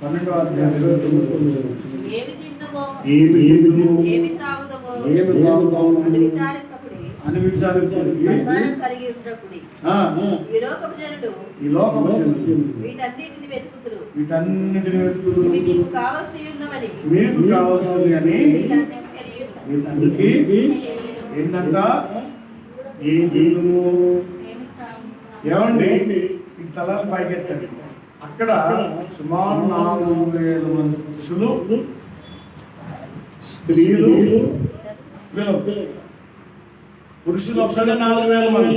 12వ అధ్యాయం 29వ అని విచారించుడి. ఈ లోకపు జనుడు వీటన్నిటిని వెతుకుదురు, మీకు కావాల్సింది అని మీ తండ్రికి ఏంటంట? ఏమండి, ఈ తలాలు పైకెత్తండి. అక్కడ సుమారు 4,000 మంది పురుషులు, స్త్రీలు, పురుషులు ఒక్కడే 4,000 మంది,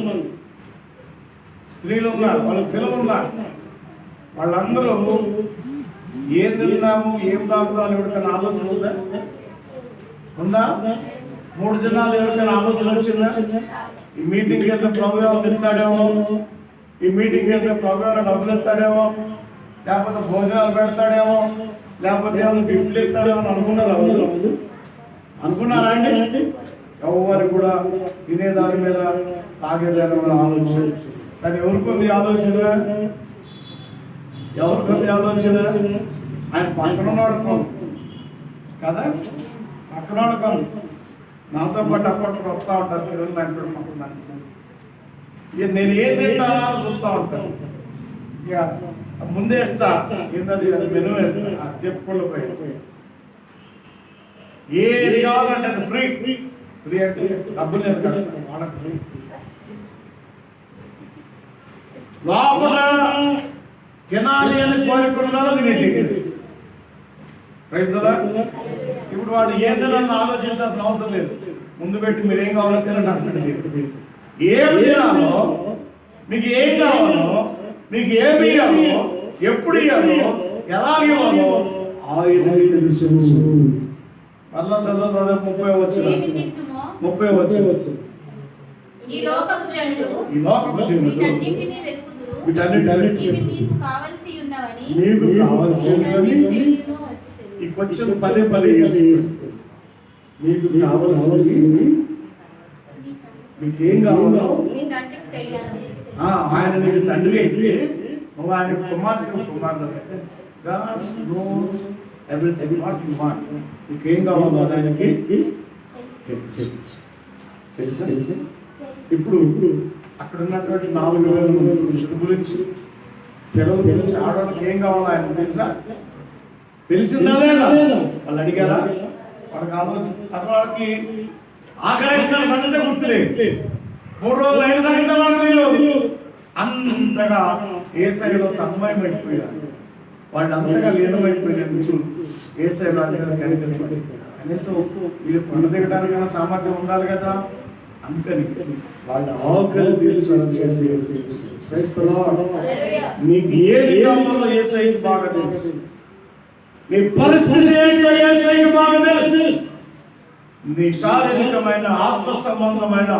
స్త్రీలు ఉన్నారు, వాళ్ళ పిల్లలు ఉన్నారు. వాళ్ళందరూ ఏం తిన్నాము, ఏం తాగుతాం అని ఎవరికైనా ఆలోచన ఉందా? ఉందా? 3 దినాలు ఎవరికైనా ఆలోచన వచ్చిందా? ఈ మీటింగ్కి వెళ్తే ప్రోగ్రాం ఎత్తాడేమో, ఈ మీటింగ్కి వెళ్తే ప్రోగ్రాం డబ్బులు ఎత్తాడేమో, లేకపోతే భోజనాలు పెడతాడేమో, లేకపోతే ఏమైనా గిఫ్ట్లు ఎత్తాడేమో అని అనుకున్నారా? అనుకున్నారా అండి? ఎవరికి కూడా తినేదాని మీద తాగేదాని మీద ఆలోచన. కానీ ఎవరికి ఉంది ఆలోచన? ఎవరికి ఉంది ఆలోచన? ఆయన పక్కన వాడుకోం కదా, పక్కన వాడుకోం. నాతో పాటు అప్పటికి వస్తూ ఉంటారు, కిరణ్ అంటున్నాను, ఇక నేను ఏం తింటానా అని చూస్తూ ఉంటాను. ఇక ముందేస్తా, ఏంటది అది మెను వేస్తా, చెప్పుకుంటూ పోయి ఏది కావాలంటే అది ఫ్రీ. ఫ్రీ అంటే డబ్బులు లేదు కదా, వాళ్ళకి ఫ్రీ. లోపల తినాలి అని కోరుకున్నదాలో తినేసేది. Praise the lord. ఇప్పుడు వాళ్ళు ఏం తినాలని ఆలోచించాల్సిన అవసరం లేదు. ముందు పెట్టి మీరు ఏం కావాలో తినండి అంటున్నాడు. ఏం తినాలో, మీకు ఏం కావాలో, మీకు ఏమి ఇవ్వాలో, ఎప్పుడు ఇవ్వాలో, ఎలా ఇవ్వాలో ఆయనకి తెలుసు. మళ్ళా చదువు 30 వచ్చిన ఈ లోకపు జనుడు వీటన్నిటిని నీకు కావాల్సినవి ఈ కొంచెం పదే నీకు కావాల్సింది, మీకేం కావాలో ఆయన నీకు తండ్రి అయితే నువ్వు ఆయన కుమారుడు అయితే God knows everything what you want. మీకేం కావాలో ఆయనకి తెలుసా? ఇప్పుడు అక్కడ ఉన్నటువంటి 4,000 మంది పురుషుల గురించి, పిల్లల గురించి, ఆడవాళ్ళకి ఏం కావాలో ఆయన తెలుసా? తెలిసిందా లేదా? వాళ్ళు అడిగారా? వాళ్ళకి ఆలోచన. అసలు వాళ్ళకి ఆఖరి సంగతి గుర్తులేదు, 3 రోజులు అయిన సంగతి వాళ్ళకి తెలియదు. అంతగా యేసయ్యలో తన్మయమైపోయారు. వాళ్ళు అంతగా లీనమైపోయినందుకు యేసయ్య వారి మీద కనికరించాడు. కనీసం వీళ్ళు కొండ దిగడానికైనా సామర్థ్యం ఉండాలి కదా. అందుకని వాళ్ళ ఆకలి తీర్చాలని చేసి Praise the Lord. నీకు ఏది కావాలో యేసయ్యకి బాగా తెలుసు. నీ పరిస్థితి ఏంటో యేసయ్యకి బాగా తెలుసు. నీ శారీరకమైన, ఆత్మ సంబంధమైన,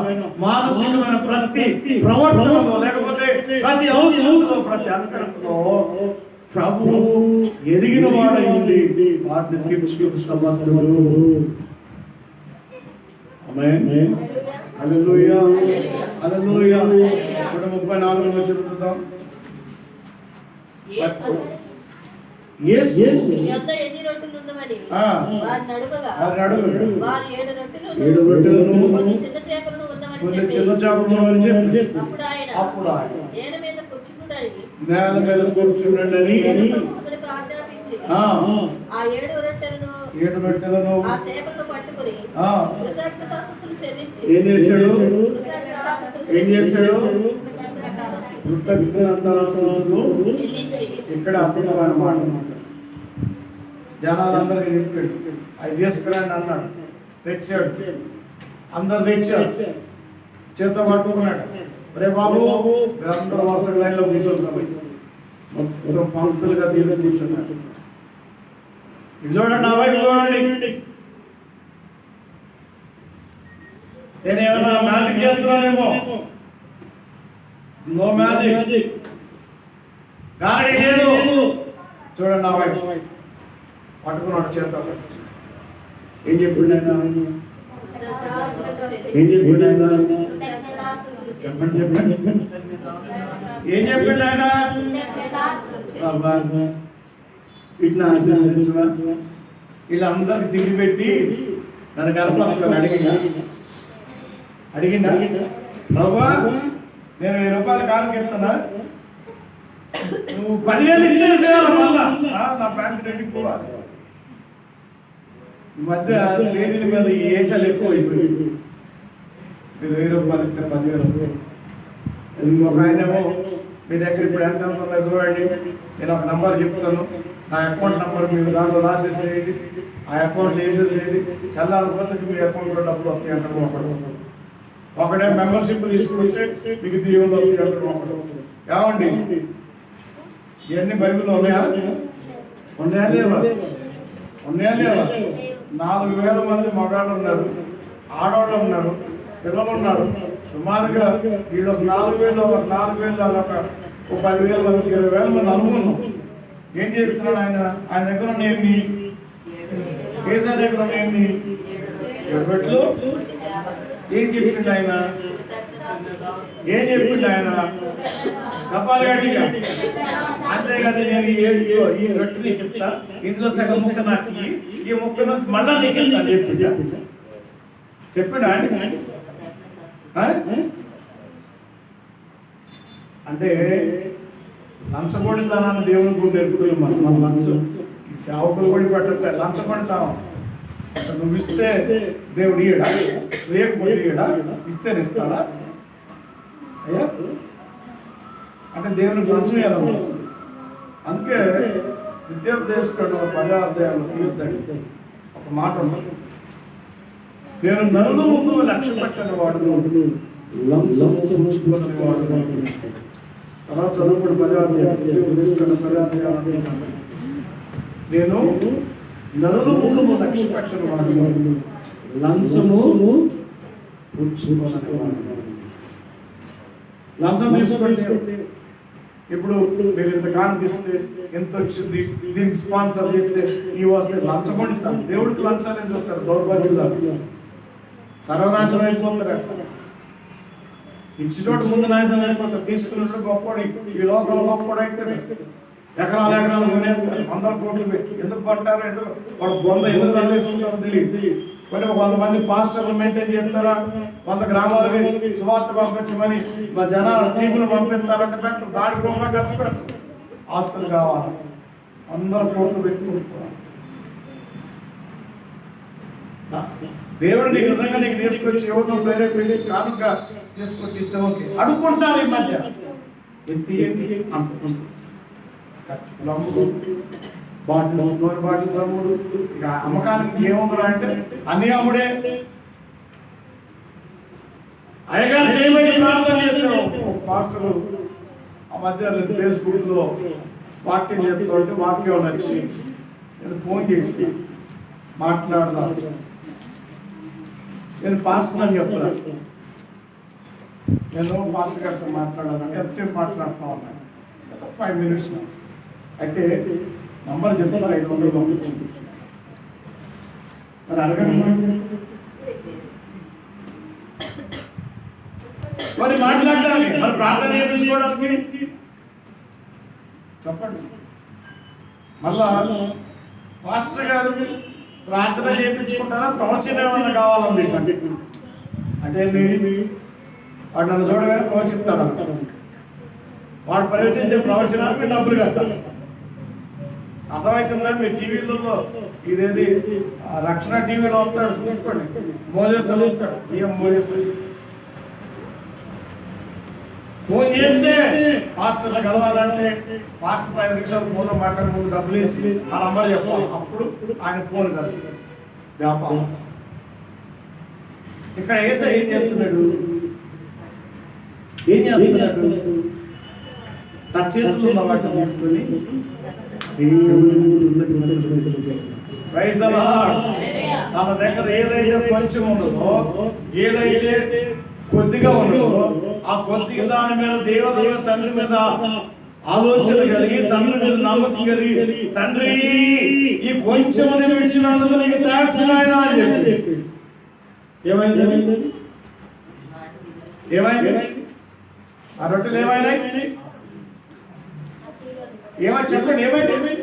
మానసికమైన ప్రతి ప్రవర్తనలో, లేకపోతే ప్రతి అవసరంలో, ప్రతి అంకరంలో ప్రభువు ఎదిగిన వాడై ఉండి వాటిని తీర్చుకుని సమర్థుడు. ఆమేన్. హల్లెలూయా, హల్లెలూయా. 34 చదువుతాం. యేసు మీ యొద్ద ఎన్ని రొట్టెలు ఉన్నవని వారిని అడుగగా వారు 7 రొట్టెలను కొన్ని చిన్న చేపలను ఉన్నవని చెప్పి అప్పుడు ఆయన నేల మీద కూర్చుండని అతనికి ఆజ్ఞాపించి ఆ 7 రొట్టెలను ఆ చేపలను పట్టుకొని కృతజ్ఞతాస్తుతులు చెల్లించి ఏం చేశాడు? కృతజ్ఞతాస్తుతులు. ఇక్కడ అద్భుతమైన మాట. జనాలందరికీ చెప్పాడు, అవి తీసుకురండి అన్నాడు. తెచ్చాడు, అందరు తెచ్చాడు, చేత పట్టుకున్నాడు. రే బాబు, మీరందరూ వరుస లైన్లో కూర్చోండి. మొత్తం పంక్తులుగా తీరు కూర్చున్నాడు. ఇది చూడండి, నా వైపు చూడండి. నేనేమన్నా మ్యాజిక్ చేస్తున్నానేమో. నో మ్యాజిక్, గాడి లేదు. చూడండి నా వైపు పట్టుకున్నాడు చేత. ఏం చెప్పిండు ఆయన? ఏం చెప్పిండు ఆయన? చెప్పండి చెప్పండి. ఏం చెప్పిండు ఆయన? ఇట్లా వీళ్ళందరికి తిరిగి పెట్టి నన్ను కనపరచుకొని అడిగిందా? ప్రభువా, నేను 1000 రూపాయలు కానుక ఇస్తున్నా, నువ్వు 10,000 ఇచ్చేసేయాలి. మళ్ళా నా బ్యాంక్ ఎండిపోవాలి. ఈ మధ్య స్టేజీల మీద ఈ ఏషాలు ఎక్కువ అయిపోయింది. మీరు 1000 రూపాయలు ఇస్తే 10,000. ఇంకొక ఆయనేమో మీ దగ్గర ఇప్పుడు ఎంత ఉందో చూడండి, నేను ఒక నంబర్ చెప్తాను, నా అకౌంట్ నంబర్ మీరు దాంట్లో రాసేసేయండి, ఆ అకౌంట్ వేసేసేయండి, వెళ్ళాలిపోతే మీ అకౌంట్లో డబ్బులు వస్తాయి అంటారు. ఒకటే మెంబర్షిప్ తీసుకుంటే మీకు దీవులు వస్తాయి అంటారు. ఏమండి, ఇవన్నీ బైబిల్లో ఉన్నాయా? ఉన్నాయా లేవా? 4,000 మంది మగాళ్ళు ఉన్నారు, ఆడవాళ్ళు ఉన్నారు, పిల్లలు ఉన్నారు. సుమారుగా వీళ్ళు 4,000 అలా ఒక 10,000 మంది, 20,000 మంది అనుకున్నాం. ఏం చేస్తున్నాడు ఆయన? ఆయన దగ్గర నేను కేసా దగ్గర నేను ఎప్పట్లో ఏం చెప్పిండు ఆయన? కపాలి గట్టిగా. అంతేకాదు, నేను ఈ రొట్టె చెప్తా, ఇందులో సగం ముక్క నాకు ఈ ముక్క నుంచి మళ్ళా నీకెళ్తా చెప్పిండా అంటే లంచగొడితనాన్ని దేవుని కూడా నేర్పుతున్నాం. మన లంచం సేవకులు కూడా పట్టదు. లంచగొడితనం నువ్వు ఇస్తే దేవుడు ఇయ్యడా? లేకపోతే ఇయ్యడా? ఇస్తేనే ఇస్తాడా? అయ్యా, అంటే దేవునికి లంచం ఎలా ఉంటుంది? అందుకే విద్యోపదేశకుడు 10వ అధ్యాయంలో తీయొద్దండి ఒక మాట ఉంటుంది, నేను నరుల ముందు లక్ష్య పెట్టని వాడు, లంచము పుచ్చుకుని వాడు. తర్వాత చదువుకుడు 10వ అధ్యాయం, విద్యోపదేశకుడు 10వ అధ్యాయం, నేను నరుల ముఖము లక్ష్య పెట్టని వాడు, లంచము పుచ్చుకుని వాడు. లంచం తీసుకుంటే ఇప్పుడు మీరు ఇంత కానిపిస్తే ఎంత వచ్చింది, దీనికి స్పాన్సర్ చేస్తే ఈ వస్తే లంచగొండితాను. దేవుడికి లంచాలని చూస్తారు దౌర్భాగ్యులు, సర్వనాశనం అయిపోతారు. ఇచ్చినోడు ముందు నాశనం అయిపోతారు, తీసుకున్నట్టు గొప్పవాడు. ఈ లోకంలో గొప్పవాడు అయితే ఎకరాలు కొనేస్తారు, 100 కోట్లు పెట్టి. ఎందుకు పట్టారో, ఎందుకు వాడు బొంద ఎందుకు తల్లేసుకుంటారో తెలియదు. కొన్ని 100 మంది పాస్టర్లు మెయింటైన్ చేస్తారా, 100 గ్రామాలకి సువార్త పంపించమని మా జనాలు టీములు పంపిస్తారంటే పెట్టరు. దాడి రూపాయలు ఖర్చు పెట్టరు. ఆస్తులు కావాలి, 100 కోట్లు పెట్టుకుంటున్నారు. దేవుడు నీకు నిజంగా నీకు తీసుకొచ్చి ఎవరితో వేరే పెళ్లి కానుక తీసుకొచ్చి ఇస్తే ఓకే, అడుక్కుంటారు. ఈ మధ్య ఎత్తి బాటిల్స్ నూనె బాటిల్స్ అమ్ముడు. ఇక అమ్మకానికి ఏముందిరా అంటే అన్నీ అమ్ముడే. అయ్యగారు చేయమని ప్రార్థన చేస్తాం. పాస్టరు ఆ మధ్య ఫేస్బుక్లో వాక్యం చెప్తుంటే వాక్యం నచ్చి నేను ఫోన్ చేసి మాట్లాడదాం. నేను పాస్టర్ అని చెప్తా. నేను పాస్టర్ గారితో మాట్లాడాలంటే ఎంతసేపు మాట్లాడుతూ ఉన్నాను, 5 minutes. అయితే నంబర్ చెప్తాను, 500 పంపించింది. మరి అడగండి, మరి మాట్లాడాలి, మరి ప్రార్థన చేయించుకోవడానికి చెప్పండి. మళ్ళా పాస్టర్ గారు ప్రార్థన చేయించుకుంటారా, ప్రవచనం ఏమన్నా కావాలా మీకు అంటే వాడు నన్ను చూడగానే ప్రవచిస్తాడు. వాడు ప్రవచించే ప్రవచనానికి డబ్బులు కట్టాలి. అర్థమవుతుందా? మీ టీవీలలో ఇదేది రక్షణ టీవీలో వస్తాడు, చూసుకోండి. మోజెస్ అని వస్తాడు, మోజెస్ ఫోన్ చేస్తే పాస్టర్లు కలవాలంటే పాస్టర్ 5 నిమిషాలు ఫోన్లో మాట్లాడే ముందు డబ్బులు వేసి ఆ నంబర్ చెప్పాలి. అప్పుడు ఆయన ఫోన్ కలుగుతాడు. వ్యాపారం. ఇక్కడ ఏసై ఏం చేస్తున్నాడు? ఏం చేస్తున్నాడు? తన చేతుల్లో ఉన్న వాటిని తీసుకొని ప్రైజ్ ది లార్డ్. తన దగ్గర ఏదైతే కొంచెం ఉన్నదో, ఏదైతే కొద్దిగా ఉన్నదో, ఆ కొద్దిగా దాని మీద దేవత తండ్రి మీద ఆలోచన కలిగి, తండ్రి మీద నమ్మకం కలిగి, తండ్రి ఈ కొంచెం విడిచినందుకు నీకు థాంక్స్ నాయనా అని చెప్పి ఏమైంది? ఆ రొట్టెలు ఏమైనాయి? ఏమని చెప్పండి, ఏమైంది?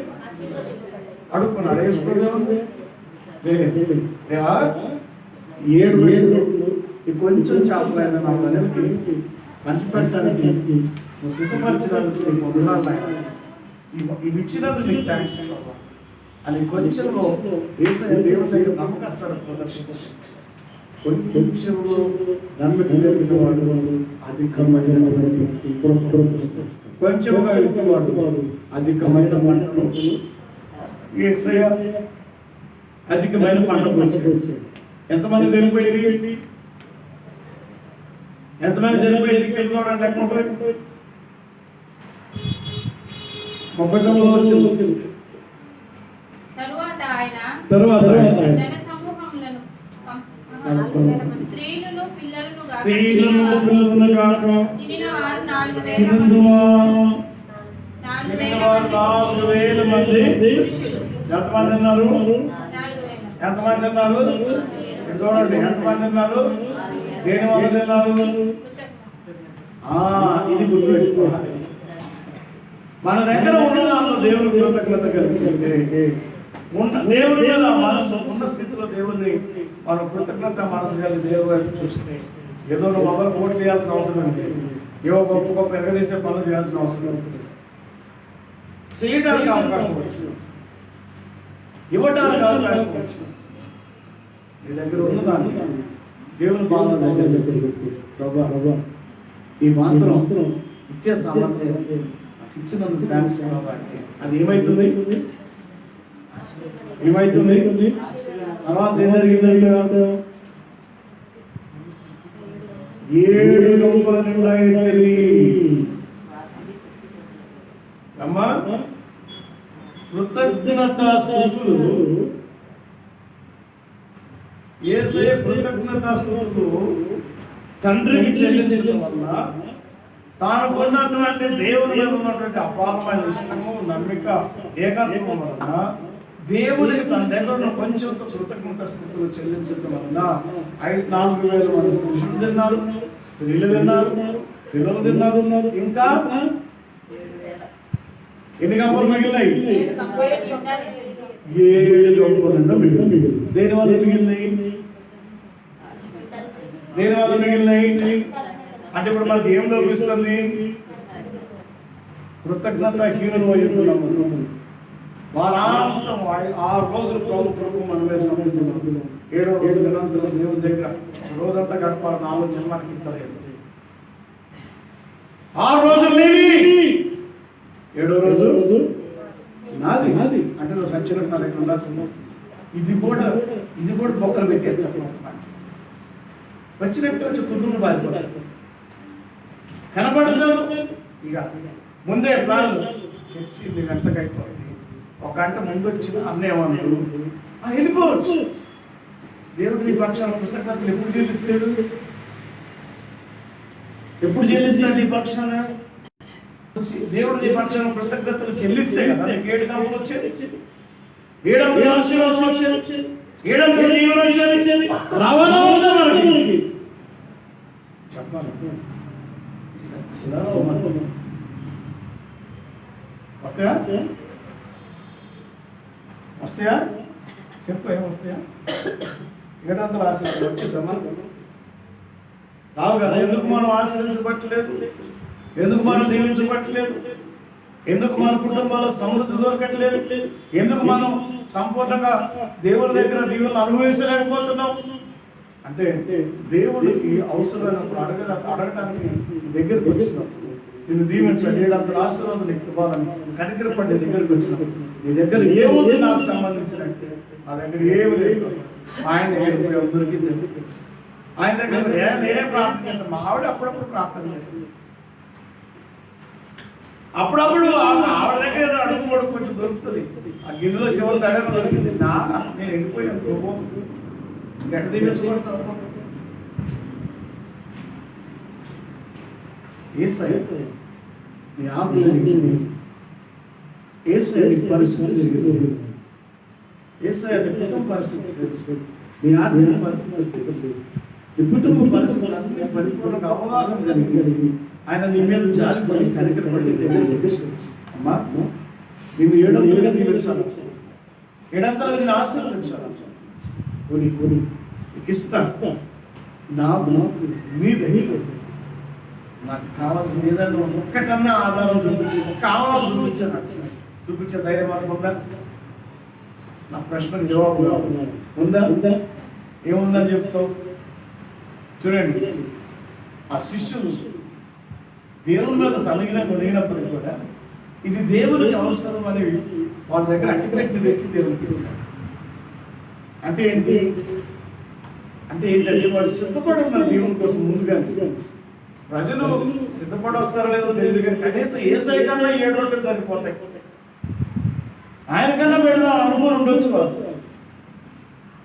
అడుక్కున్నాడు. వేసుకున్నాడు. దేవా 7 వేలు ఈ కొంచెం చేపలైన నా ప్రజలకి పంచిపెట్టడానికి, సుఖపరచడానికి నీకు వందనాలు. ఇవి ఇచ్చినందుకు నీకు థాంక్స్ అని కొంచెంలో యేసయ్య దేవుని దగ్గర నమ్మకం ప్రదర్శించారు. కొంచెంలో నమ్మకం కలిగిన వాడు అధికమైన కొంచెంగా వెళ్తున్నవాడు అధికమైన పంటను యేసయ్య అధికమైన పంట పోసాడు. ఎంతమంది చనిపోయింది? ఎంతమంది చనిపోయింది? చూడండి, లెక్క 39 వచ్చింది. తరువాత ఆయన స్త్రీలను పిల్లలను గాక తినిన వారు 4,000 మంది. ఎంతమంది ఉన్నారు? ఎంతమంది ఉన్నారు? చూడండి, ఎంతమంది ఉన్నారు? దేని వల్ల తిన్నారు? ఇది గుర్తుపెట్టుకోవాలి. మన దగ్గర ఉన్న దానిలో దేవుని కృతజ్ఞత కలిగితే, దేవుని మీద మనసు ఉన్న స్థితిలో దేవుని మనం కృతజ్ఞత మనసు కలిగి దేవుని వైపు చూస్తే, ఏదో మొదలు పోటీ చేయాల్సిన అవసరం లేదు. ఏవో గొప్ప గొప్ప ఎగరేసే పనులు చేయాల్సిన అవసరం లేదు. చేయడానికి అవకాశం వచ్చు, ఇవ్వటానికి అవకాశం వచ్చు. మీ దగ్గర ఉన్నదాన్ని దేవుని బాధ దగ్గర ఈ మాత్రం ఇచ్చే సామర్థ్యం ఇచ్చినందుకు థాంక్స్. అది ఏమైతుంది? తర్వాత ఏం జరిగిందంటే 7 గంపల నిండా ఎత్తిరి. అమ్మా కృతజ్ఞతాస్తుతులు, యేసయ్య కృతజ్ఞతాస్తుతులు తండ్రికి చెల్లించడం వల్ల తాను కొన్నటువంటి దేవుని మీద ఉన్నటువంటి అపారమైన ఇష్టము, నమ్మిక, ఏకత్వం వలన దేవునికి తన దగ్గర ఉన్న కొంచెం కృతజ్ఞత స్థితులు చెల్లించడం వలన 4,000 మంది పురుషులు తిన్నారు, స్త్రీలు తిన్నారు, పిల్లలు తిన్నారు. ఇంకా ఎన్ని గంపలు మిగిలినాయి? 7 గంపలు మిగిలినాయి. దేని వల్ల మిగిలినాయి? అంటే ఇప్పుడు మనకి ఏం లభిస్తుంది? కృతజ్ఞత హీనులు అయ్యున్నాము. వారాంతం 6 రోజులు ప్రభు మనమే సమర్థించాము. 7వ రోజు నిరంతరం దేవుని దగ్గర రోజంతా గడపాలని ఆలోచన మనకి ఇస్తలేదు. 6 రోజులు నీవి, 7వ రోజు నాది. అంటే దగ్గర ఉండాల్సింది. ఇది కూడా బొక్కలు పెట్టేస్తాం. వచ్చినట్టు వచ్చి కుటుంబం బాధిపోతారు, కనబడతారు. ఇక ముందే ప్లాన్ చర్చి 2 గంటలకు అయిపోయింది, 1 గంట ముందు వచ్చిన అన్నేమన్నారు వెళ్ళిపోవచ్చు. దేవుడు నీ పక్షాన కృతజ్ఞతలు ఎప్పుడు చెల్లిస్తాడు? ఎప్పుడు చెల్లిస్తాడు నీ పక్షాన? దేవుడు నీ పక్షాన కృతజ్ఞతలు చెల్లిస్తే కదా నీకు 7 గంటలు వచ్చేది, 700 ఆశీర్వాదం వచ్చేది, 700 దీవెన వచ్చేది. రావాలా వద్దా మనకి? చెప్పాలి. వస్తాయా? చెప్పు, ఏమొస్తాయా? 700 ఆశీర్వాదం వచ్చిద్దామా? రావు కదా. ఎందుకు మనం ఆశీర్వించబట్టలేదు? ఎందుకు మనం దీవించబట్టలేదు? ఎందుకు మన కుటుంబాల్లో సమృద్ధి దొరకట్లేదు? ఎందుకు మనం సంపూర్ణంగా దేవుడి దగ్గర దీవులను అనుభవించలేకపోతున్నాం? అంటే దేవుడికి అవసరమైనప్పుడు అడగడానికి దగ్గరకు వచ్చినప్పుడు నిన్ను దీవించాలి, 700 ఆశీర్వాదం నీకు ఇవ్వాలని కనికరపడి దగ్గరికి వచ్చినప్పుడు నీ దగ్గర ఏముంది నాకు సంబంధించినట్టు? నా దగ్గర ఏమి లేదు. ఆయన దగ్గర దొరికింది. ఆయన దగ్గర నేనే ప్రార్థన చేస్తాను. మా ఆవిడ అప్పుడప్పుడు ప్రార్థన చేస్తుంది. అప్పుడప్పుడు ఆవిడ దగ్గర అడుగుబడి కొంచెం దొరుకుతుంది. ఆ గిన్నెలో చివరి తడన దొరికింది. నేను వెళ్ళిపోయాను ప్రభు, గట్ట దీవించబడతాను. యేసయ్య నీ ఆత్మని, యేసయ్య నీ పరిస్థితి, యేసయ్య నీ కుటుంబ పరిస్థితి తెలుసు, నీ ఆత్మీయ పరిస్థితి తెలుసు, నీ కుటుంబ పరిస్థితులు అన్ని పరిపూర్ణంగా అవగాహన కలిగి ఆయన నీ మీద జాలిపడి కనికరపడి అమ్మా నిన్ను 700గా దీవించాలి, 700గా నేను ఆశీర్వదించాలి. కొని ఇస్తా నాకు కావాల్సిన ఏదైనా ఒక్కటన్నా ఆధారం కావాలని చూపించే ధైర్యం మనకు ఉందా? నా ప్రశ్నకు జవాబు ఉందా? ఏముందని చెప్తావు? చూడండి, ఆ శిష్యులు దేవుని మీద కొనిగినప్పటికీ కూడా ఇది దేవునికి అవసరం అనేవి వాళ్ళ దగ్గర అట్టిపెట్టి తెచ్చి దేవునికి ఇచ్చారు. అంటే ఏంటంటే వాళ్ళు సిద్ధపడి ఉన్నారు దేవుని కోసం ముందుగా. ప్రజలు సిద్ధపడి వస్తారో లేదో తెలియదు, కానీ కనీసం యేసయ్య కన్నా 7 రొట్టెలు సరిపోతాయి, ఆయన కన్నా పెడదాం అనుకుని ఉండొచ్చు వాళ్ళు.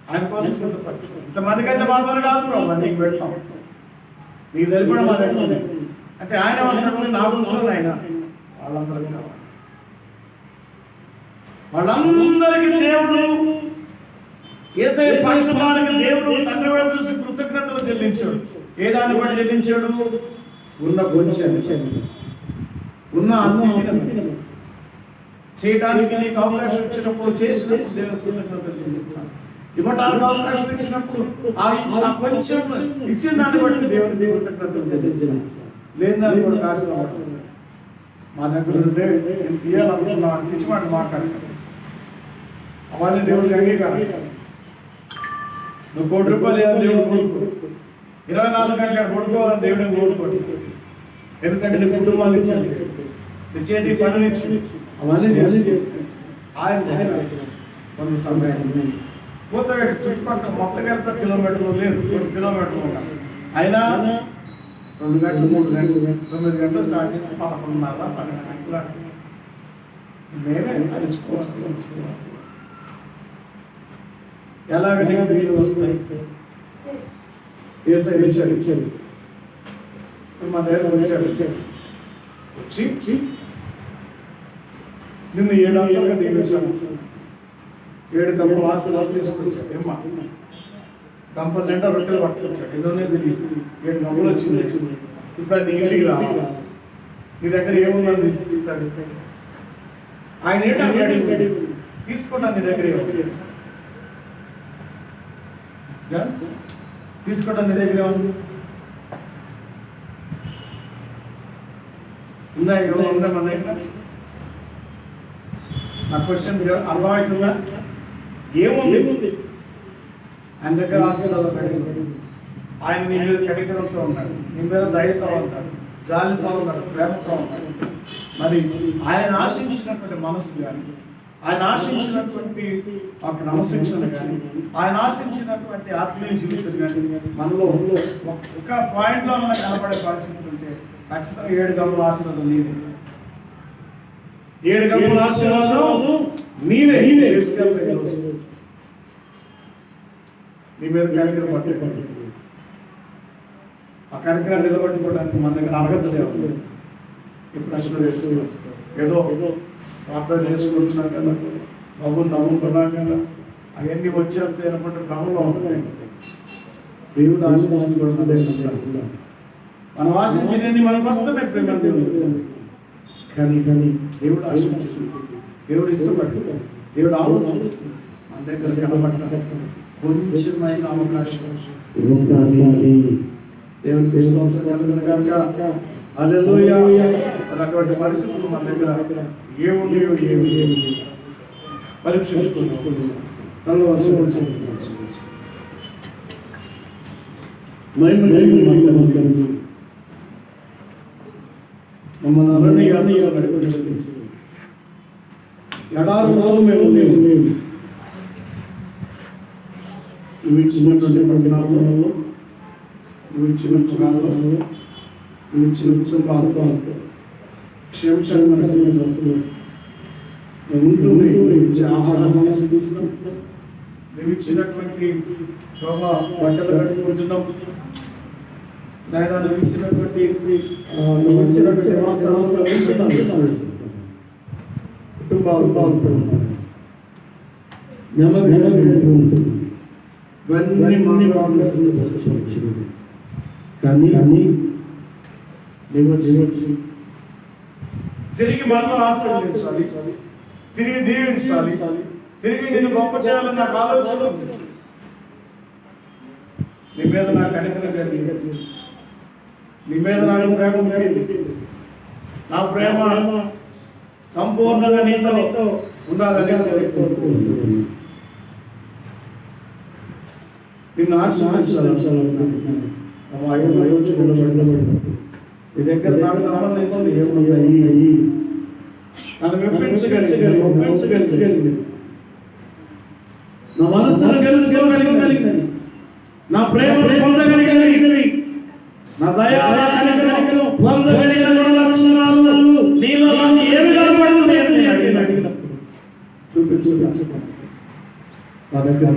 ఆయన కోసం సిద్ధపడి ఇంతమందికి అయితే మాత్రం కాదు ప్రభు నీకు పెడతాం, నీకు సరిపడ మా దగ్గర అంటే ఆయన అంటాడు నా గురించి ఆయన వాళ్ళందరికీ కావాలి. వాళ్ళందరికీ దేవుడు యేసయ్య పక్షపానికి దేవుడు తండ్రి వైపు చూసి కృతజ్ఞతలు చెల్లించాడు. ఏ దాన్ని బట్టి చెల్లించాడు? ఉన్న కొంచెం ఉన్న ఆస్తిని చేయడానికి నీకు అవకాశం ఇచ్చినప్పుడు చేసినప్పుడు దేవుడు కృతజ్ఞతలు చెల్లించాలి. ఇవ్వటానికి అవకాశం ఇచ్చినప్పుడు ఆ కొంచెం ఇచ్చిన దాన్ని బట్టి దేవుడికి కృతజ్ఞతలు చెల్లించాలి. లేని దాన్ని కూడా కాశీ మా దగ్గర ఉంటే నేను తీయాలనుకున్నా పిచ్చి మాట మాట్లాడతాను. అవన్నీ దేవుడికి అంగీకారం. నువ్వు 1 కోటి రూపాయలు దేవుడు కోరుకోడు, 24 గంటలు కొడుకోవాలని దేవుడిని కోరుకోడు. ఎందుకంటే నీ కుటుంబాన్ని ఇచ్చాడు, నీ చేతికి పనులు ఇచ్చి అవన్నీ ఆయన కొంత సమయాన్ని పూతవేట చుట్టుపక్కల మొత్తం కలిపి కిలోమీటర్లు లేదు, 2 కిలోమీటర్లు ఉంటాయి. అయినా 2 గంటలు 3 గంటలు 9 గంటలు స్టార్ట్ చేసి 11:30 12 గంటలు మేమే తెలుసుకోవాలి. ఎలాగ నీకు నీళ్ళు వస్తాయి? యేసయ్య ఇచ్చాడు, మా దగ్గర వచ్చి నిన్ను 700గా దీవించాను. 7 కప్పులు ఆశీర్వాదం తీసుకొచ్చాడు. ఏమ్మా కంపల నిండా రొట్టెలు పట్టుకొచ్చాడు. ఇదోనే తెలియదు 7 కప్పులు వచ్చింది. ఇప్పుడు నీ ఇంటికి రావాలి, నీ దగ్గర ఏముందని తీసుకుంటాడు ఆయన. ఏంటంటే తీసుకుంటాను, నీ దగ్గర తీసుకోవడం నీ దగ్గర ఉంది. ఉందా? ఉందా మన దగ్గర? నా క్వశ్చన్ అర్థమవుతుందా? ఏముంది? ఆయన దగ్గర ఆశీర్వాదం. ఆయన నీ మీద కనికరంతో ఉన్నాడు, నీ మీద దయతో ఉంటాడు, జాలితో ఉన్నాడు, ప్రేమతో ఉన్నాడు. మరి ఆయన ఆశించినటువంటి మనసు కానీ ఆయన ఆశించినటువంటి ఆ క్రమశిక్షణ కానీ, ఆయన ఆశించినటువంటి ఆత్మీయ జీవితం కానీ మనలో ఒక పాయింట్లో మనకు కనపడే పరిస్థితి ఉంటే ఖచ్చితంగా 7 గంటల ఆశీర్వాదం నీదే. 7 గంటల ఆశీర్వాదం నీదే. తీసుకెళ్తాయి ఈరోజు నీ మీద కార్యక్రమం పట్టుకోండి. ఆ కార్యక్రమం నిలబెట్టుకోవడానికి మన దగ్గర అర్హత లేదు. ఈ ప్రశ్న తెలుసు, ఏదో ప్రార్థన చేసుకుంటున్నాం కదా, ప్రభుని నమ్ముకున్నాం కదా, అవన్నీ వచ్చేస్తే అనుకుంటే భ్రమలో ఉంటాయి. దేవుడు ఆశీర్వాదం మనం ఆశించినవి మనకు వస్తున్నాయి ప్రేమ దేవుడు. కానీ దేవుడు ఆశించుతుంది, దేవుడు ఇష్టపడు, దేవుడు ఆలోచించు. మన దగ్గర కనబడ్డ కొంచెమైన అవకాశం దేవుని కృష్ణ హల్లెలూయా. అటువంటి పరిస్థితులు మన దగ్గర ఏమున్నాయో ఏమి పరీక్షించుకున్నాం. మమ్మల్ని అరణ్య ఎడారులు మేము నువ్వు ఇచ్చినటువంటి పట్టణాలలో, నువ్వు ఇచ్చిన కాలంలో, నువ్వు ఇచ్చిన కుటుంబాలతో క్షేమకరమైన ఉంటుంది. ఇచ్చే ఆహారం నువ్వు ఇచ్చినటువంటి బట్టలు కట్టుకుంటున్నాం నాయన. నువ్వు ఇచ్చినటువంటి కుటుంబాలు కానీ తిరిగి మనలో ఆశీర్వదించాలి, తిరిగి దీవించాలి, తిరిగి నేను గొప్ప చేయాలని నాకు ఆలోచన. నీ మీద నాకు కనికరం కలిగింది, నీ మీద నాకు ప్రేమ కలిగింది. నా ప్రేమ సంపూర్ణంగా నీతో ఉండాలని నిన్ను ఆశీర్వదించాలి. నీ దగ్గర నాకు సంబంధించిన ఏమున్నాయి నన్ను ఒప్పించగలిగింది, నా మనస్సును తెలుసుకోగలిగినది, నా ప్రేమను పొందగలిగినది, నా దయా పొందగలిగిన లక్షణాలు నీలో నాకు ఏమి కనబడుతున్నాయి చూపించు. నా దగ్గర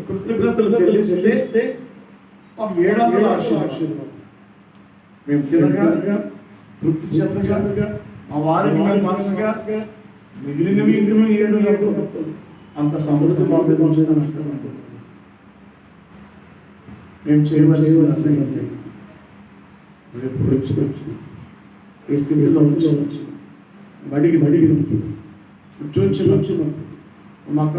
కృతజ్ఞతలు చెల్లిస్తే మాకు 700 ఆశీర్వాదం మేము తినగా తృప్తి చెందగా మా వారికి మేము మనసుగా మిగిలినవి 7 అంత సమృద్ధి మా మీద మేము చేయవలసి ఎప్పుడు ఈ స్థితిలో బడిగి కూర్చొచ్చి మాకు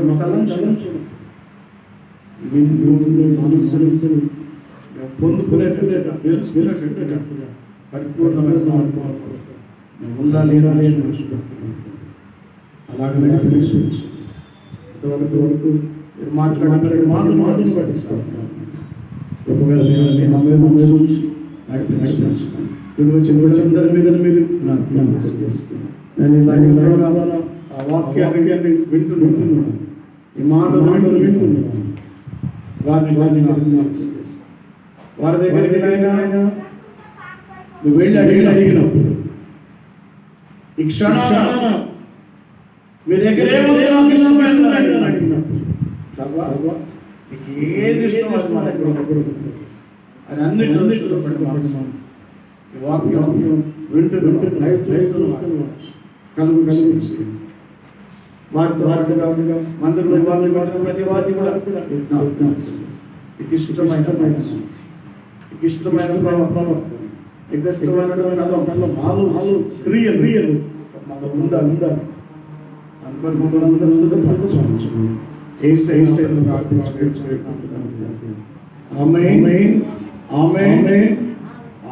పొందుకునేట్టుగా తెలుసుకునేట్టుగా పరిపూర్ణమైన ఉండాలి. అలాగే ఇంతవరకు మీరు మాట్లాడే మాటలు పట్టిస్తాను. ఆ వాక్యాన్ని వింటున్నాను, ఈ మాటలు వింటున్నాను. వారి దగ్గరికి నువ్వు వెళ్ళి అడిగినప్పుడు ఈ క్షణాన మీ దగ్గర ఏముంది నాకు ఇష్టమైనది అడిగినప్పుడు నీకు ఏది ఇష్టం అది మా దగ్గర అది అన్నింటిలో ఈ వాక్యం వింటున్నాను, లైవ్ చూస్తున్నాను. కలుగు వారితో మందిరంలో ప్రతి వారిని కూడా ఇష్టమైన క్రియలు ఉండాలి.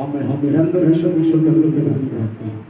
ఆమె అందరూ విషయం కలుగుతుంది.